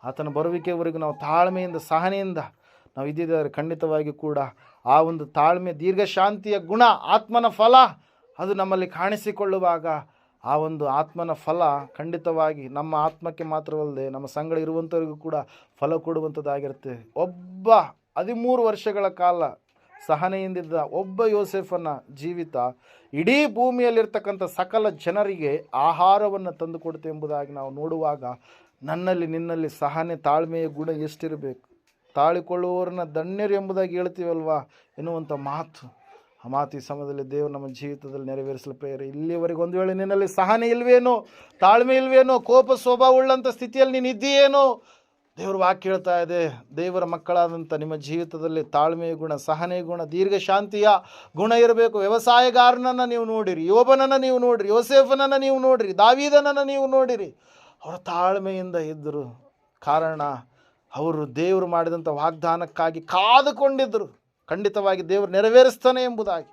ಆತನ ಬರುವಿಕೆಯವರೆಗೂ ನಾವು ತಾಳ್ಮೆಯಿಂದ ಸಹನೆಯಿಂದ ನಾವು ಇದ್ದಿದ್ದಾರೆ, ಖಂಡಿತವಾಗಿ ಕೂಡ ಆ ಒಂದು ತಾಳ್ಮೆ, ದೀರ್ಘ ಶಾಂತಿಯ ಗುಣ, ಆತ್ಮನ ಫಲ ಅದು ನಮ್ಮಲ್ಲಿ ಕಾಣಿಸಿಕೊಳ್ಳುವಾಗ, ಆ ಒಂದು ಆತ್ಮನ ಫಲ ಖಂಡಿತವಾಗಿ ನಮ್ಮ ಆತ್ಮಕ್ಕೆ ಮಾತ್ರವಲ್ಲದೆ ನಮ್ಮ ಸಂಗಡ ಇರುವಂಥವ್ರಿಗೂ ಕೂಡ ಫಲ ಕೊಡುವಂಥದ್ದಾಗಿರುತ್ತೆ. ಒಬ್ಬ 13 ವರ್ಷಗಳ ಕಾಲ ಸಹನೆಯಿಂದಿದ್ದ ಒಬ್ಬ ಯೋಸೇಫನ ಜೀವಿತ ಇಡೀ ಭೂಮಿಯಲ್ಲಿರ್ತಕ್ಕಂಥ ಸಕಲ ಜನರಿಗೆ ಆಹಾರವನ್ನು ತಂದು ಕೊಡುತ್ತೆ ಎಂಬುದಾಗಿ ನಾವು ನೋಡುವಾಗ, ನನ್ನಲ್ಲಿ ನಿನ್ನಲ್ಲಿ ಸಹನೆ ತಾಳ್ಮೆಯ ಗುಣ ಎಷ್ಟಿರಬೇಕು? ತಾಳಿಕೊಳ್ಳುವವರನ್ನ ಧನ್ಯರು ಎಂಬುದಾಗಿ ಹೇಳ್ತೀವಲ್ವಾ ಎನ್ನುವಂಥ ಮಾತು, ಆ ಮಾತು ಈ ಸಮಯದಲ್ಲಿ ದೇವರು ನಮ್ಮ ಜೀವಿತದಲ್ಲಿ ನೆರವೇರಿಸಲು ಪ್ರೇರೆ. ಇಲ್ಲಿವರೆಗೆ ಒಂದು ವೇಳೆ ನಿನ್ನಲ್ಲಿ ಸಹನೆ ಇಲ್ವೇನೋ, ತಾಳ್ಮೆ ಇಲ್ವೇನೋ, ಕೋಪ ಸ್ವಭಾವ ಉಳ್ಳಂಥ ಸ್ಥಿತಿಯಲ್ಲಿ ನೀನು ಇದ್ದೀಯೇನೋ, ದೇವ್ರ ವಾಕ್ಯ ಹೇಳ್ತಾ ಇದೆ, ದೇವರ ಮಕ್ಕಳಾದಂಥ ನಿಮ್ಮ ಜೀವಿತದಲ್ಲಿ ತಾಳ್ಮೆಯ ಗುಣ, ಸಹನೆಯ ಗುಣ, ದೀರ್ಘ ಶಾಂತಿಯ ಗುಣ ಇರಬೇಕು. ವ್ಯವಸಾಯಗಾರನನ್ನು ನೀವು ನೋಡಿರಿ, ಯೋಬನನ್ನು ನೀವು ನೋಡಿರಿ, ಯೋಸೇಫನನ್ನು ನೀವು ನೋಡಿರಿ, ದಾವೀದನನ್ನು ನೀವು ನೋಡಿರಿ. ಅವರು ತಾಳ್ಮೆಯಿಂದ ಇದ್ದರು. ಕಾರಣ ಅವರು ದೇವರು ಮಾಡಿದಂಥ ವಾಗ್ದಾನಕ್ಕಾಗಿ ಕಾದುಕೊಂಡಿದ್ದರು. ಖಂಡಿತವಾಗಿ ದೇವರು ನೆರವೇರಿಸ್ತಾನೆ ಎಂಬುದಾಗಿ.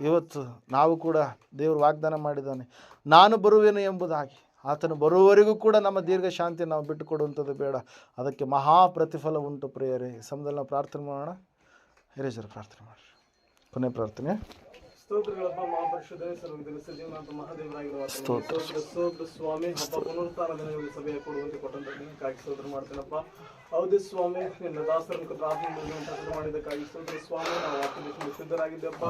ಇವತ್ತು ನಾವು ಕೂಡ ದೇವರು ವಾಗ್ದಾನ ಮಾಡಿದ್ದಾನೆ, ನಾನು ಬರುವೆನು ಎಂಬುದಾಗಿ. ಆತನು ಬರುವವರೆಗೂ ಕೂಡ ನಮ್ಮ ದೀರ್ಘ ಶಾಂತಿ ನಾವು ಬಿಟ್ಟು ಕೊಡುವಂಥದ್ದು ಬೇಡ. ಅದಕ್ಕೆ ಮಹಾ ಪ್ರತಿಫಲ ಉಂಟು ಪ್ರಿಯರೇ. ಈ ಸಮಯದಲ್ಲಿ ನಾವು ಪ್ರಾರ್ಥನೆ ಮಾಡೋಣ. ಹಿರೇಜರು ಪ್ರಾರ್ಥನೆ ಮಾಡಿ. ಕೊನೆ ಪ್ರಾರ್ಥನೆ. ಸ್ತೋತ್ರಗಳಪ್ಪ ಮಹಾಪರಿಷದ ಸರ್ವದಿನ ಸಜೀವನಾಥ ಮಹಾದೇವರಾಗಿರುವ ಸ್ತೋತ್ರ ಸ್ವಾಮಿ. ಹಬ್ಬ ಪುನರುತ್ಥಾನದ ಸಭೆಯ ಕೊಡುವಂತೆ ಕೊಟ್ಟಂತ ದಿನಕ್ಕಾಗಿ ಸ್ತೋತ್ರ ಮಾಡ್ತೇನಪ್ಪ. ಹೌದು ಸ್ವಾಮಿ, ನಿನ್ನ ದಾಸರನ್ನು ಪ್ರಾರ್ಥನೆ ಮಾಡಿದ್ದಕ್ಕಾಗಿ ಸ್ತೋತ್ರ ಸ್ವಾಮಿ. ನಾವು ವಾಕ್ಯದಲ್ಲಿ ಸಿದ್ಧರಾಗಿದ್ದೆಪ್ಪ.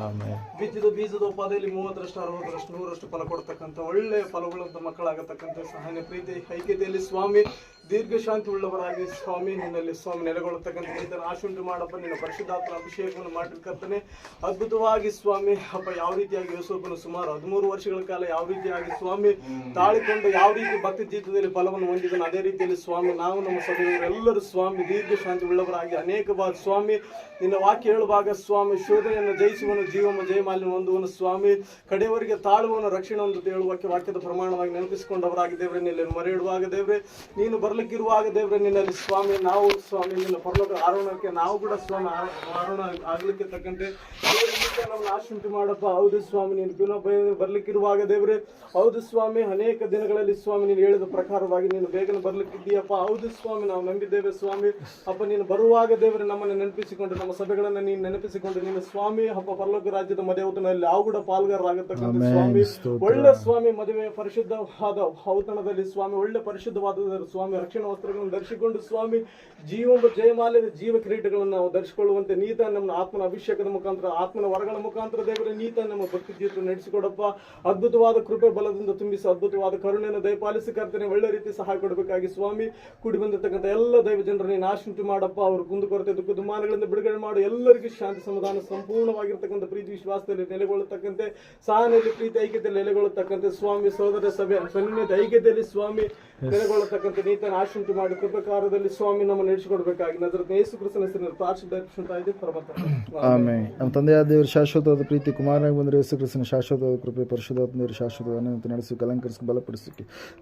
ಬಿತ್ತಿದ ಬೀಜದ ಉಪಾದಿಯಲ್ಲಿ 30ರಷ್ಟು 60ರಷ್ಟು 100ರಷ್ಟು ಫಲ ಕೊಡ್ತಕ್ಕಂಥ ಒಳ್ಳೆಯ ಫಲಗಳಂತ ಮಕ್ಕಳಾಗತಕ್ಕಂಥ ಸಹನೆ, ಪ್ರೀತಿ, ಐಕ್ಯತೆಯಲ್ಲಿ ಸ್ವಾಮಿ ದೀರ್ಘ ಶಾಂತಿ ಉಳ್ಳವರಾಗಿ ಸ್ವಾಮಿ ನಿನ್ನಲ್ಲಿ ಸ್ವಾಮಿ ನೆಲೆಗೊಳ್ಳತಕ್ಕಂಥ ರೈತರ ಆಶುಂಟು ಮಾಡಪ್ಪ. ನಿನ್ನ ಪರಿಶುದ್ಧಾತ್ಮ ಅಭಿಷೇಕವನ್ನು ಮಾಡಿರ್ತಕ್ಕಂತಾನೆ ಅದ್ಭುತವಾಗಿ ಸ್ವಾಮಿ. ಅಪ್ಪ, ಯಾವ ರೀತಿಯಾಗಿ ಯೋಸೇಫನು ಸುಮಾರು 13 ವರ್ಷಗಳ ಕಾಲ ಯಾವ ರೀತಿಯಾಗಿ ಸ್ವಾಮಿ ತಾಳಿಕೊಂಡು ಯಾವ ರೀತಿ ಭಕ್ತಿ ಜೀವಿತದಲ್ಲಿ ಫಲವನ್ನು ಹೊಂದಿದನು, ಅದೇ ರೀತಿಯಲ್ಲಿ ಸ್ವಾಮಿ ನಾವು ನಮ್ಮ ಸಭೆಯವರೆಲ್ಲರೂ ಸ್ವಾಮಿ ದೀರ್ಘ ಶಾಂತಿ ಉಳ್ಳವರಾಗಿ ಅನೇಕ ಬಾರಿ ಸ್ವಾಮಿ ನಿನ್ನ ವಾಕ್ಯ ಹೇಳುವಾಗ ಸ್ವಾಮಿ ಶೋಧನೆಯನ್ನು ಜಯಿಸುವನು ಜೀವಮ ಜಯಮಾಲಿನ ಹೊಂದುವನು ಸ್ವಾಮಿ ಕಡೆಯವರಿಗೆ ತಾಳುವನು ರಕ್ಷಣೆ ಒಂದು ಹೇಳುವ ವಾಕ್ಯದ ಪ್ರಮಾಣವಾಗಿ ನೆನಪಿಸಿಕೊಂಡವರಾಗಿ ದೇವ್ರೆ ನಿನ್ನ ಮರೆ ಇಡುವಾಗ ದೇವ್ರೆ ನೀನು ಬರ್ಲಿಕ್ಕಿರುವಾಗ ದೇವ್ರೆ ನಿನ್ನಲ್ಲಿ ಸ್ವಾಮಿ ನಾವು ಸ್ವಾಮಿ ನಿನ್ನ ಪರಲೋಕ ಆರೋಹಣಕ್ಕೆ ನಾವು ಕೂಡ ಸ್ವಾಮಿ ಆರೋಹಣ ಆಗ್ಲಿಕ್ಕೆ ತಕ್ಕಂತೆ ನಮ್ಮನ್ನು ಆಶುಂಟು ಮಾಡಪ್ಪ. ಹೌದು ಸ್ವಾಮಿ ನೀನು ಪುನಃ ಬರ್ಲಿಕ್ಕಿರುವಾಗ ದೇವ್ರೆ ಹೌದು ಸ್ವಾಮಿ ಅನೇಕ ದಿನಗಳಲ್ಲಿ ಸ್ವಾಮಿ ನೀನು ಹೇಳಿದ ಪ್ರಕಾರವಾಗಿ ನೀನು ಬೇಗನೆ ಬರ್ಲಿಕ್ಕಿದ್ದೀಯಪ್ಪ. ಹೌದು ಸ್ವಾಮಿ ನಾವು ನಂಬಿದ್ದೇವೆ ಸ್ವಾಮಿ ಅಪ್ಪ ನೀನು ಬರುವಾಗ ದೇವರೇ ನಮ್ಮನ್ನು ನೆನಪಿಸಿಕೊಂಡು ನಮ್ಮ ಸಭೆಗಳನ್ನು ನೀನು ನೆನಪಿಸಿಕೊಂಡು ನೀನು ಸ್ವಾಮಿ ಹಬ್ಬ ಪರಲೋಕ ರಾಜ್ಯದ ಮದುವೆ ನಾವು ಕೂಡ ಪಾಲ್ಗಾರರಾಗತಕ್ಕಂಥ ಸ್ವಾಮಿ ಒಳ್ಳೆ ಸ್ವಾಮಿ ಮದುವೆ ಪರಿಶುದ್ಧವಾದ ಔತಣದಲ್ಲಿ ಸ್ವಾಮಿ ಒಳ್ಳೆ ಪರಿಶುದ್ಧವಾದ ಸ್ವಾಮಿ ರಕ್ಷಣಾ ವಸ್ತ್ರಗಳನ್ನು ಧರಿಸಿಕೊಂಡು ಸ್ವಾಮಿ ಜೀವ ಜಯಮಾಲ್ಯದ ಜೀವ ಕಿರೀಟಗಳನ್ನು ನಾವು ಧರಿಸಿಕೊಳ್ಳುವಂತೆ ನೀತ ನಮ್ಮ ಆತ್ಮನ ಅಭಿಷೇಕದ ಮುಖಾಂತರ ಆತ್ಮನ ವರಗಳ ಮುಖಾಂತರ ದೇವರೇ ನೀತ ನಮ್ಮ ಭಕ್ತಿ ಜೀವಿತ ನಡೆಸಿಕೊಡಪ್ಪ. ಅದ್ಭುತವಾದ ಕೃಪೆ ಬಲದಿಂದ ತುಂಬಿಸಿ ಅದ್ಭುತವಾದ ಕರುಣೆಯನ್ನು ದಯಪಾಲಿಸಿ ಕರ್ತನೆ ಒಳ್ಳೆ ರೀತಿ ಸಹಾಯ ಕೊಡಬೇಕಾಗಿ ಸ್ವಾಮಿ ಕೂಡಿ ಬಂದಿರತಕ್ಕಂಥ ಎಲ್ಲ ದೈವ ಜನರನ್ನು ನಾಶುಂಟು ಮಾಡಪ್ಪ. ಅವರು ಕುಂದುಕೊರತೆ ದುಃಖ ದುಮ್ಮಾನಗಳಿಂದ ಬಿಡುಗಡೆ ಮಾಡಿ ಎಲ್ಲರಿಗೂ ಶಾಂತಿ ಸಮಾಧಾನ ಸಂಪೂರ್ಣವಾಗಿರ್ತಕ್ಕಂಥ ಪ್ರೀತಿ ವಿಶ್ವಾಸದಲ್ಲಿ ನೆಲೆಗೊಳ್ಳತಕ್ಕಂತೆ ಸಹನೆಯಲ್ಲಿ ಪ್ರೀತಿ ಐಕ್ಯತೆಯಲ್ಲಿ ನೆಲೆಗೊಳ್ಳತಕ್ಕಂತೆ ಸ್ವಾಮಿ ಸಹೋದರ ಸಭೆ ಸನ್ನಿಹಿತ ಐಕ್ಯತೆಯಲ್ಲಿ ಸ್ವಾಮಿ ನೆಲೆಗೊಳ್ಳತಕ್ಕಂತೆ ನೀತನ ಆಶುಂಟು ಮಾಡಿ ಕೃಪಕಾರದಲ್ಲಿ ಸ್ವಾಮಿ ನಮ್ಮ ನಡೆಸಿಕೊಡ್ಬೇಕಾಗಿ ನಜರತ್ ಯೇಸು ಕ್ರಿಸ್ತನ ಹೆಸರಿನಲ್ಲಿ ಪ್ರಾರ್ಥಿಸುತ್ತಾ ಇದ್ದೆ ಪರಮಾತ್ಮ. ಆಮೆನ್. ನಮ್ಮ ತಂದೆಯಾದ ದೇವರು ಶಾಶ್ವತವಾದ ಪ್ರೀತಿ ಕುಮಾರನಾಗಿ ಬಂದರೆ ಯೇಸು ಕ್ರಿಸ್ತನ ಶಾಶ್ವತವಾದ ಕೃಪೆ ಪರಿಶುದ್ಧಾತ್ಮದೇವರು ಶಾಶ್ವತವಾದ ಅನಂತ ನಡೆಸಿ ಅಲಂಕರಿಸಿ ಬಲಪಡಿಸಿ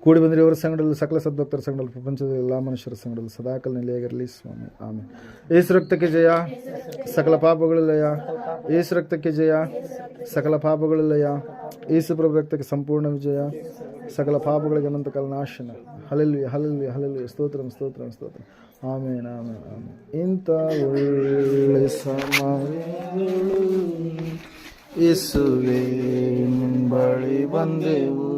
ಕೂಡಿ ಬಂದರೆ ಅವರ ಸಂಗಡಲ್ಲಿ ಸಕಲ ಸದ್ಭಕ್ತರ ಸಂಗಡಲ್ಲಿ ಪ್ರಪಂಚದ ಎಲ್ಲ ಮನುಷ್ಯರ ಸಂಗಡಲ್ಲಿ ಸದಾಕಾಲ ನೆಲೆಯಾಗಿರಲಿ ಸ್ವಾಮಿ. ಆಮೆನ್. ಯೇಸು ರಕ್ತಕ್ಕೆ ಜಯ, ಸಕಲ ಪಾಪಗಳಿಲ್ಲಯ. ಯೇಸು ರಕ್ತಕ್ಕೆ ಜಯ, ಸಕಲ ಪಾಪಗಳಿಲ್ಲಯ. ಯೇಸು ಪ್ರಭು ರಕ್ತಕ್ಕೆ ಸಂಪೂರ್ಣ ವಿಜಯ, ಸಕಲ ಪಾಪಗಳಿಗೆ ಅನಂತ ಕಾಲ ನಾಶನ. Hallelujah hallelujah hallelujah. ಸ್ತೋತ್ರಂ ಸ್ತೋತ್ರಂ ಸ್ತೋತ್ರ. Amen amen amen. ಇಂಥ ಒಳ್ಳೆ ಸಮಯಗಳು ಯೇಸುವೇ ನಿನ್ನ ಬಳಿ ಬಂದೆವು.